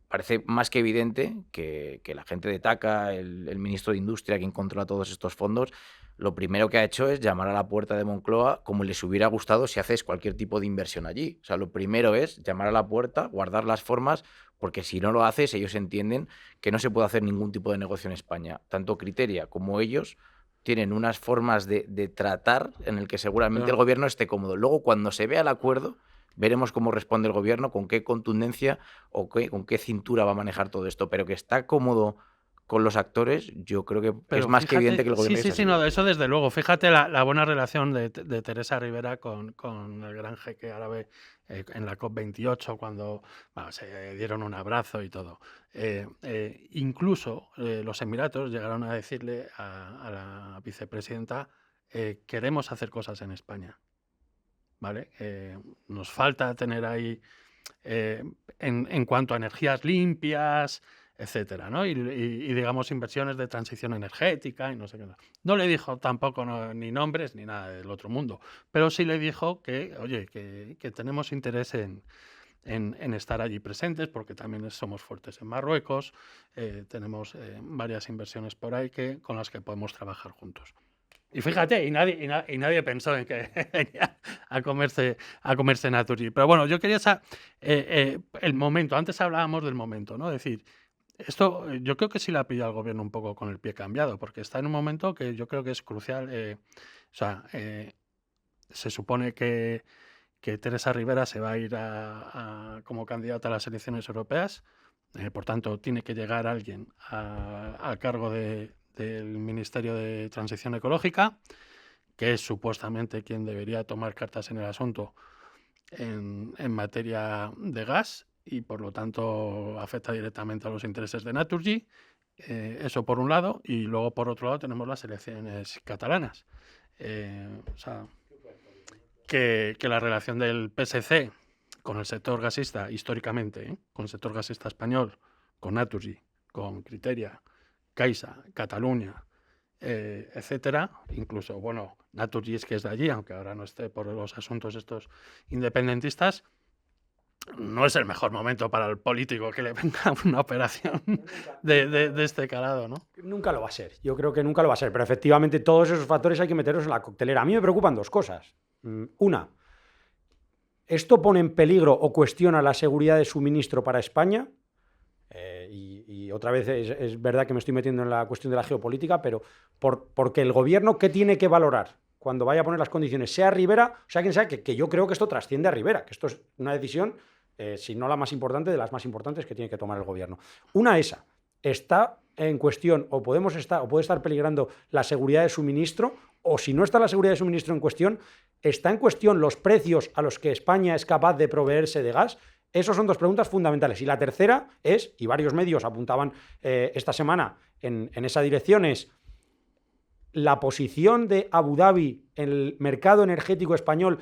Parece más que evidente que la gente de TACA, el ministro de Industria, quien controla todos estos fondos, lo primero que ha hecho es llamar a la puerta de Moncloa como les hubiera gustado si haces cualquier tipo de inversión allí. O sea, lo primero es llamar a la puerta, guardar las formas, porque si no lo haces, ellos entienden que no se puede hacer ningún tipo de negocio en España. Tanto Criteria como ellos tienen unas formas de tratar en el que seguramente el gobierno esté cómodo. Luego, cuando se vea el acuerdo, veremos cómo responde el gobierno, con qué contundencia o con qué cintura va a manejar todo esto. Pero que está cómodo con los actores, yo creo que es más que evidente que el gobierno... Sí, no, eso desde luego. Fíjate la buena relación de Teresa Rivera con el gran jeque árabe en la COP28, cuando se dieron un abrazo y todo. Incluso los Emiratos llegaron a decirle a la vicepresidenta, queremos hacer cosas en España. ¿Vale? Nos falta tener ahí, en cuanto a energías limpias, etcétera, ¿no? Y digamos, inversiones de transición energética y no sé qué. No le dijo tampoco ni nombres ni nada del otro mundo, pero sí le dijo que, oye, que tenemos interés en estar allí presentes, porque también somos fuertes en Marruecos, tenemos varias inversiones por ahí con las que podemos trabajar juntos. Y fíjate, y nadie pensó en que venía a comerse Naturgy. Pero bueno, yo quería el momento. Antes hablábamos del momento, ¿no? Es decir, esto yo creo que sí le ha pillado al gobierno un poco con el pie cambiado, porque está en un momento que yo creo que es crucial. Se supone que Teresa Rivera se va a ir como candidata a las elecciones europeas. Por tanto, tiene que llegar alguien al cargo del Ministerio de Transición Ecológica, que es supuestamente quien debería tomar cartas en el asunto en materia de gas y por lo tanto afecta directamente a los intereses de Naturgy. Eso por un lado, y luego por otro lado tenemos las elecciones catalanas. Que la relación del PSC con el sector gasista históricamente, con el sector gasista español, con Naturgy, con Criteria, Caixa, Cataluña, etcétera, incluso, bueno, Naturgy es que es de allí, aunque ahora no esté por los asuntos estos independentistas, no es el mejor momento para el político que le venga una operación de este calado, ¿no? Nunca lo va a ser, yo creo que nunca lo va a ser, pero efectivamente todos esos factores hay que meterlos en la coctelera. A mí me preocupan 2 cosas. Una, ¿esto pone en peligro o cuestiona la seguridad de suministro para España? Y otra vez es verdad que me estoy metiendo en la cuestión de la geopolítica, pero porque el gobierno, ¿qué tiene que valorar cuando vaya a poner las condiciones? Sea Rivera, o sea quien sea, que yo creo que esto trasciende a Rivera, que esto es una decisión, si no la más importante, de las más importantes que tiene que tomar el gobierno. Una, esa, está en cuestión o puede estar peligrando la seguridad de suministro, o si no está la seguridad de suministro en cuestión, está en cuestión los precios a los que España es capaz de proveerse de gas. Esas son 2 preguntas fundamentales. Y la tercera es, y varios medios apuntaban esta semana en esa dirección, es la posición de Abu Dhabi en el mercado energético español.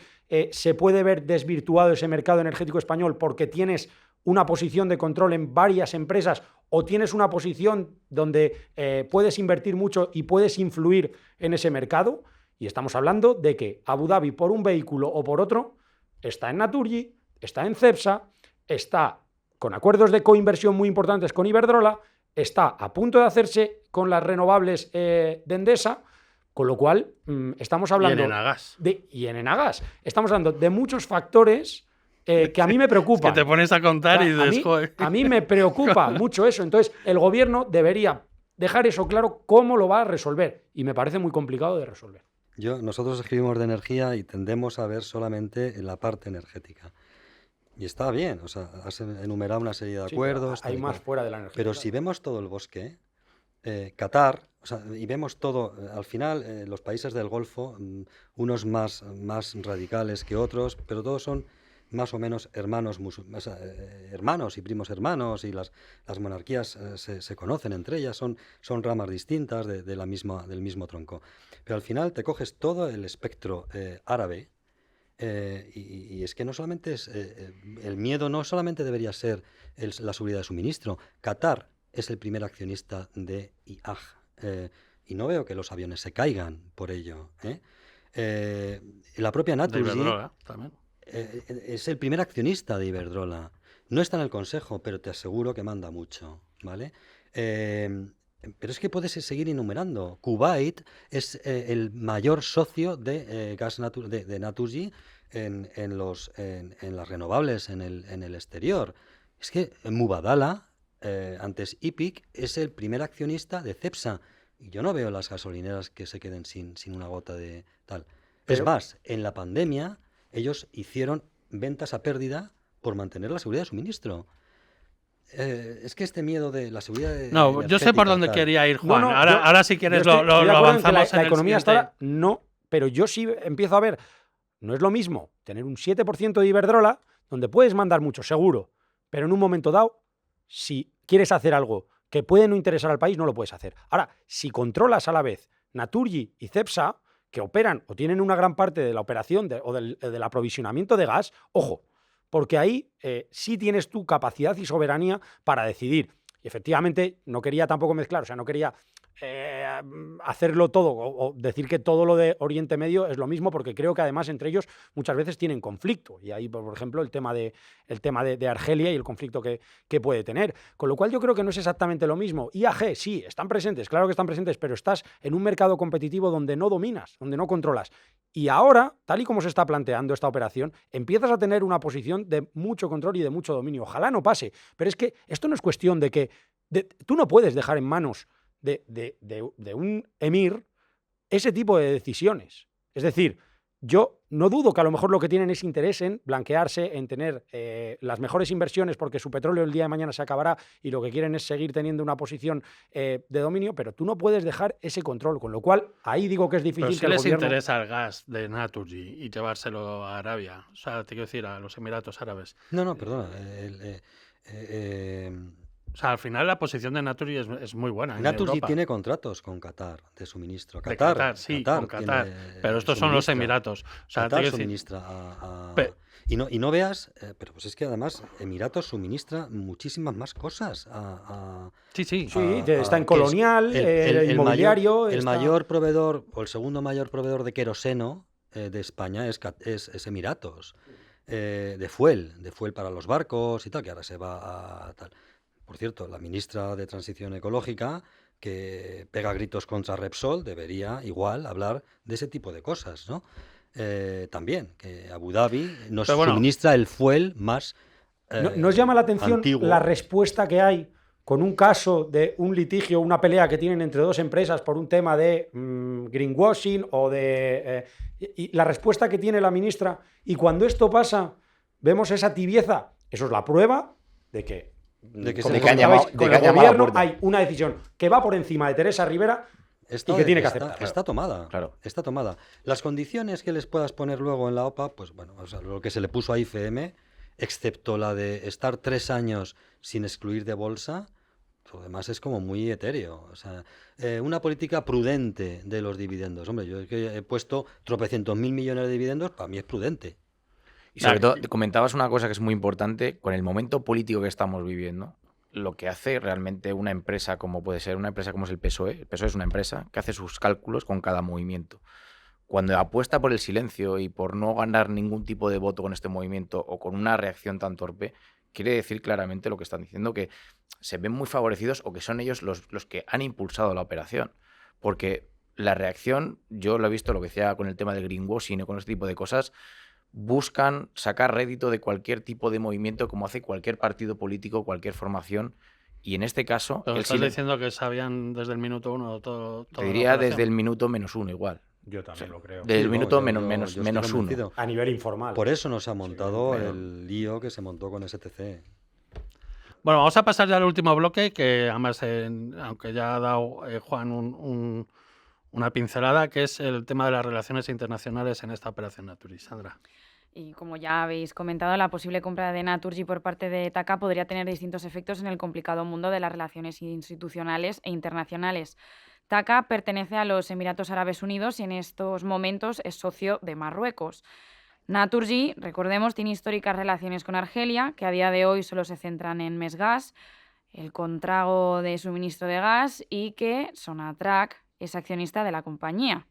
Se puede ver desvirtuado ese mercado energético español porque tienes una posición de control en varias empresas o tienes una posición donde puedes invertir mucho y puedes influir en ese mercado. Y estamos hablando de que Abu Dhabi, por un vehículo o por otro, está en Naturgy, está en Cepsa, está con acuerdos de coinversión muy importantes con Iberdrola, está a punto de hacerse con las renovables de Endesa, con lo cual estamos hablando... Y en Enagas. Y en Enagas. Estamos hablando de muchos factores que a mí me preocupan. Es que te pones a contar y dices, joder. A mí me preocupa mucho eso. Entonces, el gobierno debería dejar eso claro cómo lo va a resolver. Y me parece muy complicado de resolver. Nosotros escribimos de energía y tendemos a ver solamente en la parte energética. Y está bien, o sea, has enumerado una serie de Sí, acuerdos. hay tal y más cual. fuera de la energía. Pero claro. si vemos todo el bosque, Qatar, o sea, y vemos todo, al final los países del Golfo, unos más radicales que otros, pero todos son más o menos hermanos y primos hermanos, y las monarquías se conocen entre ellas, son ramas distintas del mismo tronco. Pero al final te coges todo el espectro árabe, y es que no solamente es el miedo, no solamente debería ser la seguridad de suministro. Qatar es el primer accionista de IAG, y no veo que los aviones se caigan por ello. La propia De Naturgy Iberdrola también. es el primer accionista de Iberdrola. No está en el consejo, pero te aseguro que manda mucho, ¿vale? Pero es que puedes seguir enumerando. Kuwait es el mayor socio de de Naturgy en las renovables en el exterior. Es que Mubadala, antes IPIC, es el primer accionista de Cepsa. Y yo no veo las gasolineras que se queden sin una gota de tal. Es Pero- más, en la pandemia ellos hicieron ventas a pérdida por mantener la seguridad de suministro. Es que este miedo de la seguridad No, yo sé por dónde tal. quería ir, No, Juan. no, ahora si quieres yo estoy de lo acuerdo en que avanzamos la en el economía hasta siguiente. ahora no, pero yo sí empiezo a ver, no es lo mismo tener un 7% de Iberdrola, donde puedes mandar mucho, seguro, pero en un momento dado, si quieres hacer algo que puede no interesar al país, no lo puedes hacer. Ahora, si controlas a la vez Naturgy y Cepsa, que operan o tienen una gran parte de la operación o del aprovisionamiento de gas, ojo, porque ahí sí tienes tu capacidad y soberanía para decidir. Y efectivamente no quería tampoco mezclar, o sea, no quería hacerlo todo o decir que todo lo de Oriente Medio es lo mismo, porque creo que además entre ellos muchas veces tienen conflicto. Y ahí, por ejemplo, el tema de Argelia y el conflicto que puede tener. Con lo cual yo creo que no es exactamente lo mismo. IAG, sí, están presentes, claro que están presentes, pero estás en un mercado competitivo donde no dominas, donde no controlas. Y ahora, tal y como se está planteando esta operación, empiezas a tener una posición de mucho control y de mucho dominio. Ojalá no pase, pero es que esto no es cuestión de que tú no puedes dejar en manos de un emir ese tipo de decisiones. Es decir, yo no dudo que a lo mejor lo que tienen es interés en blanquearse, en tener las mejores inversiones porque su petróleo el día de mañana se acabará y lo que quieren es seguir teniendo una posición de dominio, pero tú no puedes dejar ese control, con lo cual ahí digo que es difícil Pero si que el les gobierno... interesa el gas de Naturgy y llevárselo a Arabia, o sea, te quiero decir, a los Emiratos Árabes. No, perdona. O sea, al final la posición de Naturgy es muy buena en Naturgy Europa. tiene contratos con Qatar de suministro. De Qatar, sí, con Qatar. tiene, Pero estos son los suministra. Emiratos. O sea, te Qatar quiero decir, suministra Pe- y no veas, pero pues es que además Emiratos suministra muchísimas más cosas sí, sí. Sí, a- está en que es Colonial, el inmobiliario... el está- mayor proveedor o el segundo mayor proveedor de queroseno de España es Emiratos, de fuel para los barcos y tal, que ahora se va a tal. Por cierto, la ministra de Transición Ecológica, que pega gritos contra Repsol, debería igual hablar de ese tipo de cosas, ¿no? También, que Abu Dhabi nos Pero bueno, suministra el fuel más ¿Nos llama la atención antiguo. la respuesta que hay con un caso de un litigio, una pelea que tienen entre dos empresas por un tema de greenwashing o de... y la respuesta que tiene la ministra, y cuando esto pasa, vemos esa tibieza. Eso es la prueba de que, De como de que han comentabais, llamado- de con que el han llamado a la gobierno puerta. hay una decisión que va por encima de Teresa Rivera y que tiene que aceptar. Está tomada, Claro. está tomada. Las condiciones que les puedas poner luego en la OPA, pues bueno, o sea, lo que se le puso a IFM, excepto la de estar 3 años sin excluir de bolsa, lo demás es como muy etéreo. O sea, una política prudente de los dividendos. Hombre, yo es que he puesto tropecientos mil millones de dividendos, para mí es prudente. Y sobre Vale. todo, comentabas una cosa que es muy importante, con el momento político que estamos viviendo, lo que hace realmente una empresa como puede ser una empresa como es el PSOE es una empresa que hace sus cálculos con cada movimiento. Cuando apuesta por el silencio y por no ganar ningún tipo de voto con este movimiento o con una reacción tan torpe, quiere decir claramente lo que están diciendo, que se ven muy favorecidos o que son ellos los que han impulsado la operación. Porque la reacción, yo lo he visto, lo que decía con el tema del greenwashing o con este tipo de cosas, buscan sacar rédito de cualquier tipo de movimiento, como hace cualquier partido político, cualquier formación. Y en este caso, Pero estás diciendo que sabían desde el minuto 1 todo te diría desde el minuto -1 igual. Yo también lo creo. Del Sí, minuto yo menos estoy 1. convencido. A nivel informal. Por eso no se ha montado pero- el lío que se montó con STC. Bueno, vamos a pasar ya al último bloque, que además, aunque ya ha dado Juan una pincelada, que es el tema de las relaciones internacionales en esta operación Naturgy. Sandra. Y como ya habéis comentado, la posible compra de Naturgy por parte de TAQA podría tener distintos efectos en el complicado mundo de las relaciones institucionales e internacionales. TAQA pertenece a los Emiratos Árabes Unidos y en estos momentos es socio de Marruecos. Naturgy, recordemos, tiene históricas relaciones con Argelia, que a día de hoy solo se centran en Mesgas, el contrato de suministro de gas, y que Sonatrach es accionista de la compañía.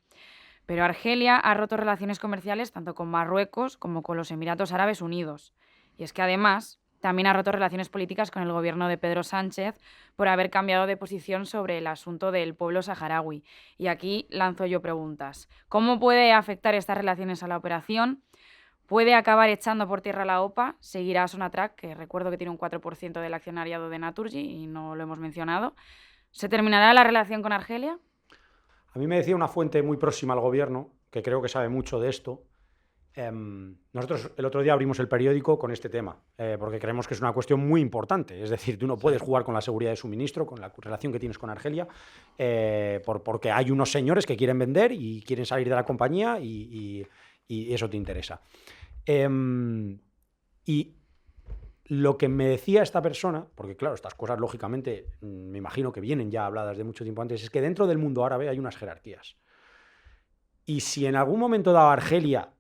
Pero Argelia ha roto relaciones comerciales tanto con Marruecos como con los Emiratos Árabes Unidos. Y es que además también ha roto relaciones políticas con el gobierno de Pedro Sánchez por haber cambiado de posición sobre el asunto del pueblo saharaui. Y aquí lanzo yo preguntas. ¿Cómo puede afectar estas relaciones a la operación? ¿Puede acabar echando por tierra la OPA? ¿Seguirá Sonatrach, que recuerdo que tiene un 4% del accionariado de Naturgy y no lo hemos mencionado? ¿Se terminará la relación con Argelia? A mí me decía una fuente muy próxima al gobierno, que creo que sabe mucho de esto. Nosotros el otro día abrimos el periódico con este tema, porque creemos que es una cuestión muy importante. Es decir, tú no puedes jugar con la seguridad de suministro, con la relación que tienes con Argelia, porque hay unos señores que quieren vender y quieren salir de la compañía y eso te interesa. Y lo que me decía esta persona, porque claro, estas cosas lógicamente me imagino que vienen ya habladas de mucho tiempo antes, es que dentro del mundo árabe hay unas jerarquías. Y si en algún momento dado Argelia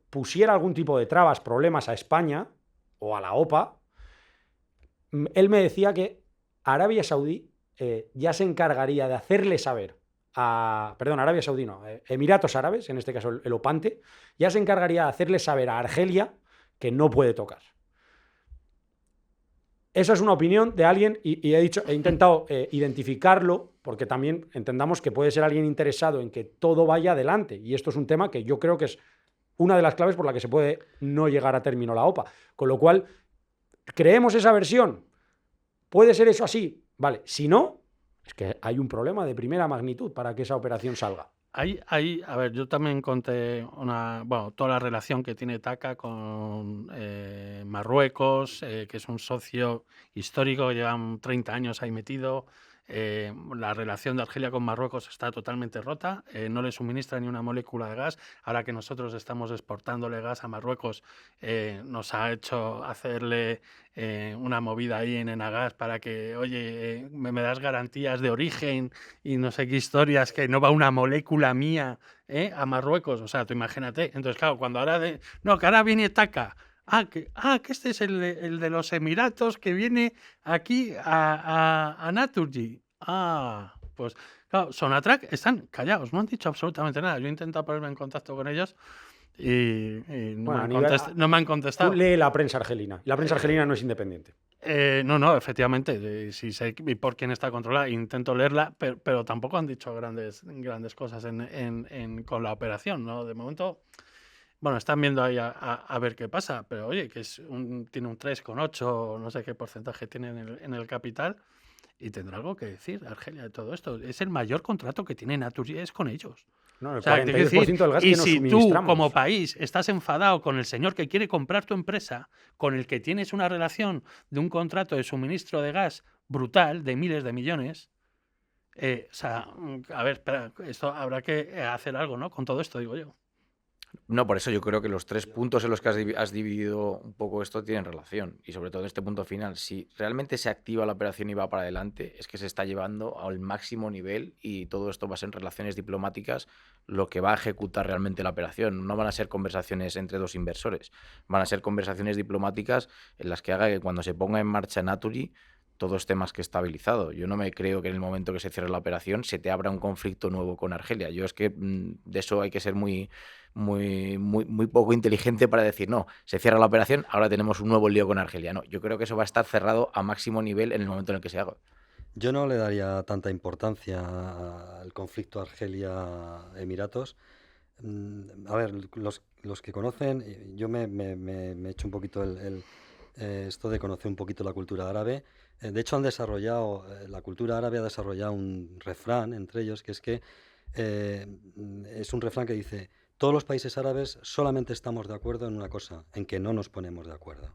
pusiera algún tipo de trabas, problemas a España o a la OPA, él me decía que Arabia Saudí ya se encargaría de hacerle saber Arabia Saudí no, Emiratos Árabes, en este caso el OPANTE, ya se encargaría de hacerle saber a Argelia que no puede tocar. Esa es una opinión de alguien y he intentado identificarlo porque también entendamos que puede ser alguien interesado en que todo vaya adelante y esto es un tema que yo creo que es una de las claves por la que se puede no llegar a término la OPA. Con lo cual, ¿creemos esa versión? ¿Puede ser eso así? Vale, si no, es que hay un problema de primera magnitud para que esa operación salga. A ver, yo también conté toda la relación que tiene TAQA con Marruecos, que es un socio histórico, llevan 30 años ahí metido. La relación de Argelia con Marruecos está totalmente rota, no le suministra ni una molécula de gas. Ahora que nosotros estamos exportándole gas a Marruecos, nos ha hecho hacerle una movida ahí en Enagas para que, oye, me das garantías de origen y no sé qué historias, que no va una molécula mía a Marruecos. O sea, tú imagínate. Entonces, claro, cuando que ahora viene TAQA. Que este es el de los Emiratos que viene aquí a Naturgy. Pues claro, Sonatrach están callados, no han dicho absolutamente nada. Yo he intentado ponerme en contacto con ellos y no me han contestado. Tú lee la prensa argelina. La prensa argelina no es independiente. No, efectivamente. Si sé por quién está controlada, intento leerla, pero tampoco han dicho grandes cosas con la operación, ¿no? De momento... Bueno, están viendo ahí a ver qué pasa, pero oye, que tiene un 3,8, no sé qué porcentaje tiene en el capital, y tendrá algo que decir Argelia de todo esto. Es el mayor contrato que tiene Naturgy, es con ellos. No, el O sea, 42% del gas y que nos si suministramos. tú, como país, estás enfadado con el señor que quiere comprar tu empresa, con el que tienes una relación de un contrato de suministro de gas brutal, de miles de millones, a ver, espera, esto habrá que hacer algo, ¿no? Con todo esto, digo yo. No, por eso yo creo que los 3 puntos en los que has dividido un poco esto tienen relación. Y sobre todo en este punto final, si realmente se activa la operación y va para adelante, es que se está llevando al máximo nivel y todo esto va a ser en relaciones diplomáticas lo que va a ejecutar realmente la operación. No van a ser conversaciones entre dos inversores, van a ser conversaciones diplomáticas en las que haga que cuando se ponga en marcha Naturgy todo esté más que estabilizado. Yo no me creo que en el momento que se cierre la operación se te abra un conflicto nuevo con Argelia. Yo es que de eso hay que ser muy poco inteligente para decir, no, se cierra la operación, ahora tenemos un nuevo lío con Argelia. No, yo creo que eso va a estar cerrado a máximo nivel en el momento en el que se haga. Yo no le daría tanta importancia al conflicto Argelia-Emiratos. A ver, los que conocen, yo me he hecho un poquito esto de conocer un poquito la cultura árabe. De hecho, la cultura árabe ha desarrollado un refrán entre ellos, que es que es un refrán que dice, todos los países árabes solamente estamos de acuerdo en una cosa, en que no nos ponemos de acuerdo.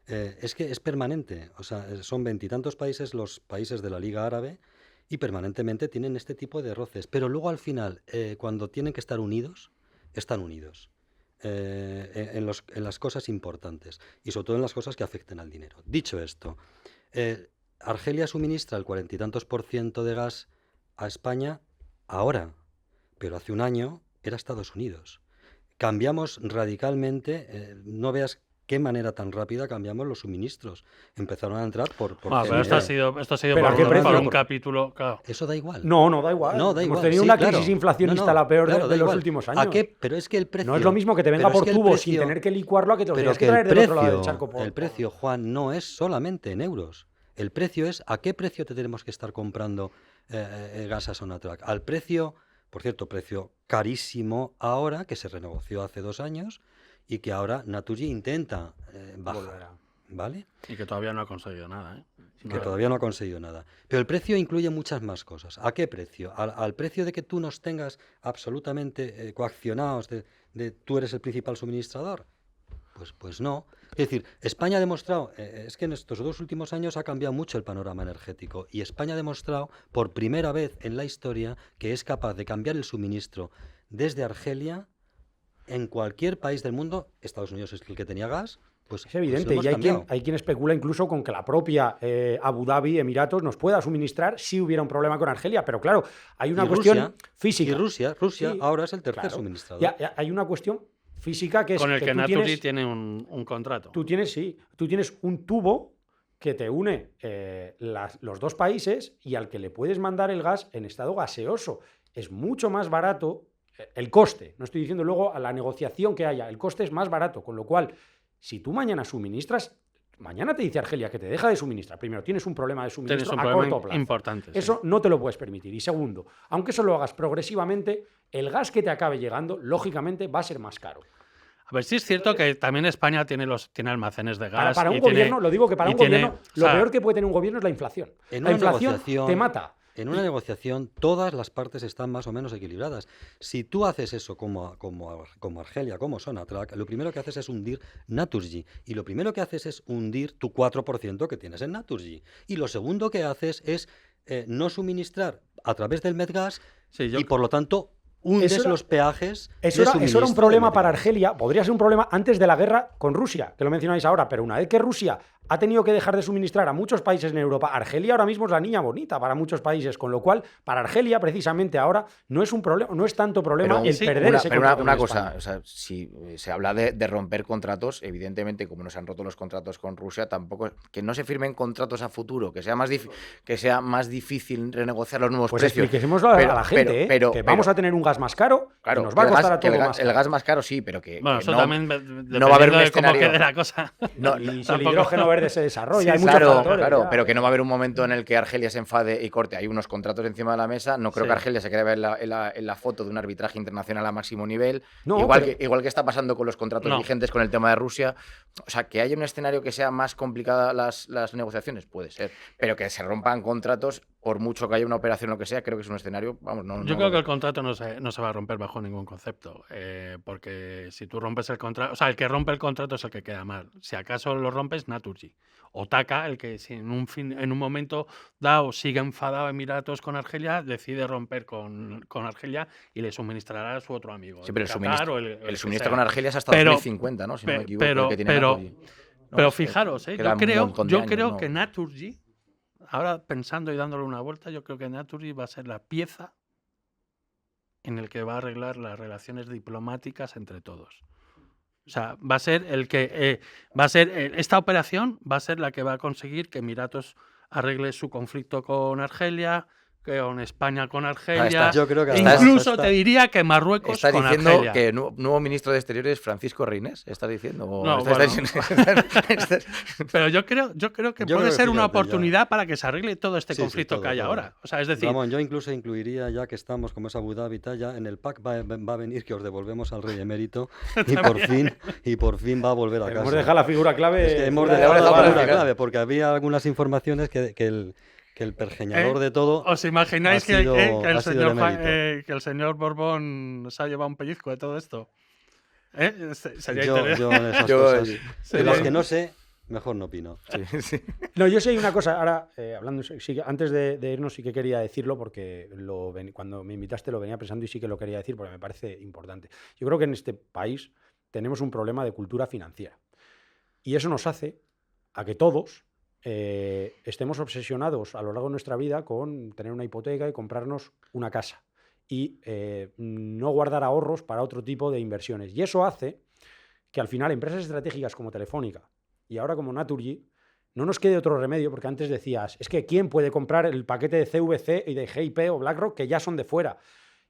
Es que es permanente, o sea, son 20 y tantos países los países de la Liga Árabe y permanentemente tienen este tipo de roces, pero luego al final, cuando tienen que estar unidos, están unidos. En las cosas importantes y sobre todo en las cosas que afecten al dinero. Dicho esto, Argelia suministra el 40 y tantos % de gas a España ahora, pero hace un año era Estados Unidos. Cambiamos radicalmente, no veas qué manera tan rápida cambiamos los suministros. Empezaron a entrar por pero esto ha sido ¿Pero a qué por precio? un capítulo, claro. Eso da igual. No da igual. No, da Hemos igual. tenido Sí, una claro. crisis inflacionista No, la peor claro, de da los igual. últimos ¿A años. qué? Pero es que el precio... No es lo mismo que te venga pero es por que el tubo sin precio- tener que licuarlo a que te lo Pero tengas que que traer el del otro lado del precio, charco. el precio, Juan, no es solamente en euros. El precio es a qué precio te tenemos que estar comprando gas a Sonatrach. Al precio, por cierto, precio carísimo ahora, que se renegoció hace 2 años y que ahora Naturgy intenta bajar. Volverá. ¿Vale? Y que todavía no ha conseguido nada, ¿eh? Que todavía no ha conseguido nada. Pero el precio incluye muchas más cosas. ¿A qué precio? ¿Al precio de que tú nos tengas absolutamente coaccionados de tú eres el principal suministrador? Pues no. Es decir, España ha demostrado, es que en estos 2 últimos años ha cambiado mucho el panorama energético y España ha demostrado por primera vez en la historia que es capaz de cambiar el suministro desde Argelia en cualquier país del mundo. Estados Unidos es el que tenía gas. Pues, Es evidente, hemos y cambiado. hay quien especula incluso con que la propia Abu Dhabi, Emiratos, nos pueda suministrar si hubiera un problema con Argelia. Pero claro, hay una Y cuestión Rusia, física. Y Rusia Sí, ahora es el tercer claro. suministrador. Ya hay una cuestión física que es Con el que tú Naturgy tienes, tiene un contrato. tú tienes un tubo que te une los dos países y al que le puedes mandar el gas en estado gaseoso. Es mucho más barato el coste. No estoy diciendo luego a la negociación que haya. El coste es más barato, con lo cual, si tú mañana suministras, mañana te dice Argelia que te deja de suministrar. Primero, tienes un problema de Tienes suministro un a problema corto plazo. importante. sí. Eso no te lo puedes permitir. Y segundo, aunque eso lo hagas progresivamente, el gas que te acabe llegando, lógicamente, va a ser más caro. A ver, sí es cierto que también España tiene almacenes de gas. Para un y tiene- gobierno, lo digo que para y un tiene- gobierno, o sea, lo peor que puede tener un gobierno es la inflación. En La una inflación negociación- te mata. En una negociación todas las partes están más o menos equilibradas. Si tú haces eso como Argelia, como Sonatrach, lo primero que haces es hundir Naturgy. Y lo primero que haces es hundir tu 4% que tienes en Naturgy. Y lo segundo que haces es no suministrar a través del Medgas Sí, yo- y por lo tanto hundes Eso era- los peajes Eso de era un suministro problema del para Medgas. Argelia, podría ser un problema antes de la guerra con Rusia, que lo mencionáis ahora, pero una vez que Rusia ha tenido que dejar de suministrar a muchos países en Europa, Argelia ahora mismo es la niña bonita para muchos países, con lo cual para Argelia precisamente ahora no es un problema, no es tanto problema el sí, perder ese Pero contrato una con cosa, España. o sea, si se habla de romper contratos, evidentemente, como no se han roto los contratos con Rusia, tampoco que no se firmen contratos a futuro, que sea más difícil renegociar los nuevos Pues precios. expliquémoslo a la gente, que vamos a tener un gas más caro, Claro, que nos va a el costar gas- a todos el gas- más El caro. gas más caro sí, pero que Bueno, que eso no, también no va a haber un dependiendo de cómo escenario. quede la cosa. no, Y si el tampoco- hidrógeno verde se desarrolla, hay Sí, muchos claro, factores. claro, ya. pero que no va a haber un momento en el que Argelia se enfade y corte. Hay unos contratos encima de la mesa. No creo Sí. que Argelia se quede ver en la foto de un arbitraje internacional a máximo nivel. No, igual que está pasando con los contratos No. vigentes con el tema de Rusia. O sea, que haya un escenario que sea más complicada las negociaciones, puede ser. Pero que se rompan contratos, por mucho que haya una operación o lo que sea, creo que es un escenario, vamos, no. Yo creo que el contrato no se va a romper bajo ningún concepto, porque si tú rompes el contrato, o sea, el que rompe el contrato es el que queda mal. Si acaso lo rompes, Naturgy. O TAQA, el que si en un momento dado sigue enfadado Emiratos con Argelia, decide romper con Argelia y le suministrará a su otro amigo. Sí, pero el Qatar suministro, o el que suministro sea. con Argelia es hasta Pero- 2050, ¿no? Si no me equivoco. pero- el que tiene pero- Naturgy. No, Pero es que fijaros, queda un montón de yo años, creo ¿no? que Naturgy, ahora pensando y dándole una vuelta, yo creo que Naturgy va a ser la pieza en el que va a arreglar las relaciones diplomáticas entre todos. O sea, va a ser esta operación va a ser la que va a conseguir que Emiratos arregle su conflicto con Argelia, con España con Argelia. Yo creo que Incluso te diría que Marruecos ¿Estás con diciendo Argelia. que nuevo ministro de Exteriores Francisco Reynés? ¿Estás diciendo? ¿O No, estás bueno. diciendo- Pero yo creo que Yo puede creo que, ser una fíjate, ya. oportunidad para que se arregle todo este Sí, sí, conflicto todo, que hay todo. ahora. O sea, es decir, Ramón, yo incluso incluiría, ya que estamos como es Abu Dhabi, tal, ya en el pack va a venir que os devolvemos al rey emérito y por fin va a volver a Hemos casa. dejado la figura clave. Es que hemos fuera de dejado la la jugada. figura clave, porque había algunas informaciones que el pergeñador de todo ¿os imagináis ha que, sido- que el ha sido señor el emérito. que el señor Borbón se ha llevado un pellizco de todo esto? Sería yo interesante. en esas Yo- cosas, de sería- las que no sé, mejor no opino. Sí, sí. No, yo sé una cosa, ahora hablando, sí, antes de irnos sí que quería decirlo porque cuando me invitaste lo venía pensando y sí que lo quería decir porque me parece importante. Yo creo que en este país tenemos un problema de cultura financiera y eso nos hace a que todos estemos obsesionados a lo largo de nuestra vida con tener una hipoteca y comprarnos una casa y no guardar ahorros para otro tipo de inversiones. Y eso hace que al final empresas estratégicas como Telefónica y ahora como Naturgy no nos quede otro remedio, porque antes decías, es que ¿quién puede comprar el paquete de CVC y de GIP o BlackRock que ya son de fuera?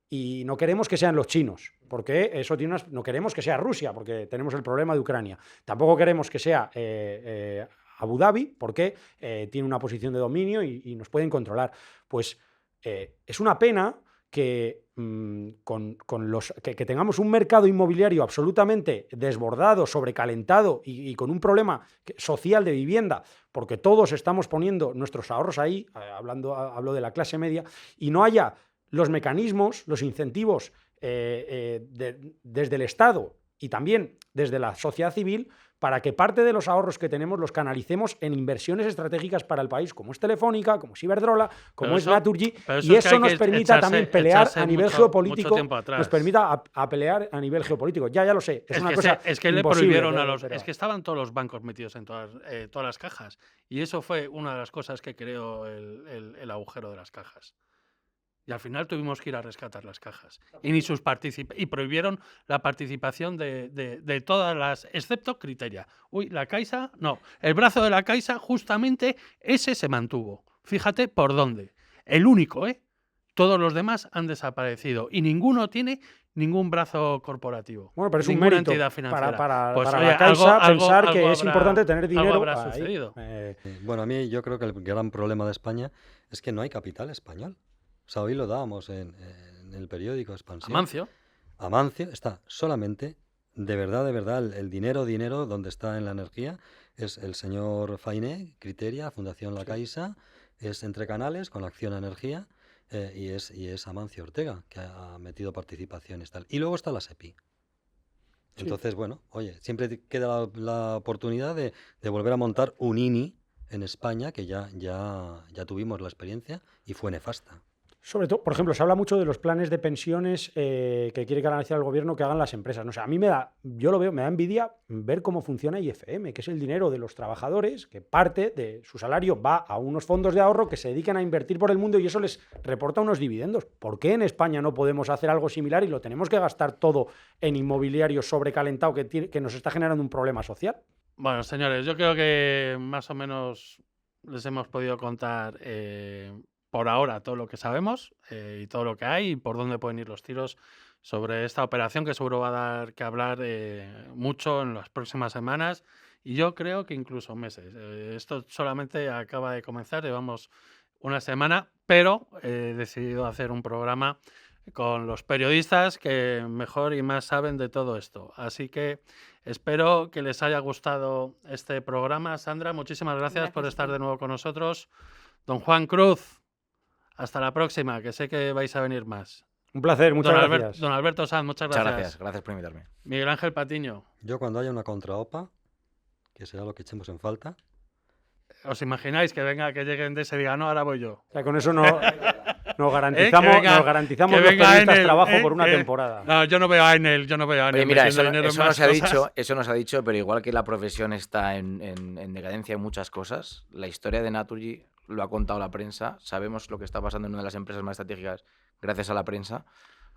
Y no queremos que sean los chinos, porque eso tiene no queremos que sea Rusia, porque tenemos el problema de Ucrania. Tampoco queremos que sea Abu Dhabi, porque tiene una posición de dominio y nos pueden controlar. Pues es una pena que, que tengamos un mercado inmobiliario absolutamente desbordado, sobrecalentado y con un problema social de vivienda, porque todos estamos poniendo nuestros ahorros ahí, hablo de la clase media, y no haya los mecanismos, los incentivos desde el Estado y también desde la sociedad civil para que parte de los ahorros que tenemos los canalicemos en inversiones estratégicas para el país, como es Telefónica, como es Iberdrola, como Pero es eso- Naturgy, pero y es que eso hay nos que permita también pelear a nivel mucho geopolítico, tiempo atrás. nos permita a pelear a nivel geopolítico. Ya lo sé, es una que cosa es que le imposible, prohibieron a los. pero- Es que estaban todos los bancos metidos en todas las cajas. Y eso fue una de las cosas que creó el agujero de las cajas. Y al final tuvimos que ir a rescatar las cajas. Y ni y prohibieron la participación de todas las, excepto Criteria. Uy, la Caixa, no. El brazo de la Caixa, justamente ese se mantuvo. Fíjate por dónde. El único, ¿eh? Todos los demás han desaparecido. Y ninguno tiene ningún brazo corporativo. Bueno, pero es un ninguna mérito entidad financiera. para Pues, la oye, Caixa algo pensar que es habrá- importante tener algo dinero habrá ahí. sucedido. Bueno, a mí yo creo que el gran problema de España es que no hay capital español. O sea, hoy lo dábamos en el periódico Expansión. Amancio. Amancio está solamente, de verdad, el dinero donde está en la energía es el señor Fainé, Criteria, Fundación La Caixa, es Entre Canales con Acción a Energía y es Amancio Ortega, que ha metido participaciones tal. Y luego está la SEPI. Entonces, bueno, oye, siempre queda la oportunidad de volver a montar un INI en España, que ya tuvimos la experiencia y fue nefasta. Sobre todo, por ejemplo, se habla mucho de los planes de pensiones que quiere canalizar el gobierno que hagan las empresas. No sé, a mí me da envidia ver cómo funciona IFM, que es el dinero de los trabajadores, que parte de su salario va a unos fondos de ahorro que se dedican a invertir por el mundo y eso les reporta unos dividendos. ¿Por qué en España no podemos hacer algo similar y lo tenemos que gastar todo en inmobiliario sobrecalentado que nos está generando un problema social? Bueno, señores, yo creo que más o menos les hemos podido contar por ahora todo lo que sabemos y todo lo que hay y por dónde pueden ir los tiros sobre esta operación que seguro va a dar que hablar mucho en las próximas semanas y yo creo que incluso meses. Esto solamente acaba de comenzar, llevamos una semana, pero he decidido hacer un programa con los periodistas que mejor y más saben de todo esto. Así que espero que les haya gustado este programa. Sandra, muchísimas gracias por estar de nuevo con nosotros. Don Juan Cruz, hasta la próxima, que sé que vais a venir más. Un placer, muchas gracias. Don Alberto Sanz, muchas gracias. Gracias por invitarme. Miguel Ángel Patiño, Yo cuando haya una contraopa, que será lo que echemos en falta, ¿os imagináis que venga, que lleguen de ese y diga, no, ahora voy yo? O sea, con eso nos garantizamos, venga- nos garantizamos que los venga periodistas Enel, trabajo por una que- temporada. No, yo no veo a Enel, Oye, mira, metiendo dinero en eso más nos ha cosas. dicho, pero igual que la profesión está en decadencia en muchas cosas, la historia de Naturgy lo ha contado la prensa, sabemos lo que está pasando en una de las empresas más estratégicas gracias a la prensa,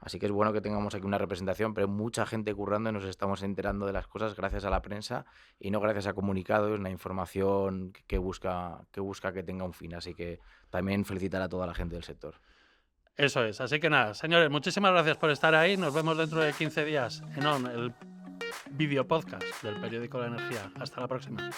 Así que es bueno que tengamos aquí una representación, pero hay mucha gente currando y nos estamos enterando de las cosas gracias a la prensa y no gracias a comunicados, una información que busca que tenga un fin. Así que también felicitar a toda la gente del sector. Eso es. Así que nada, señores, muchísimas gracias por estar ahí. Nos vemos dentro de 15 días en On, el video podcast del periódico La Energía. Hasta la próxima.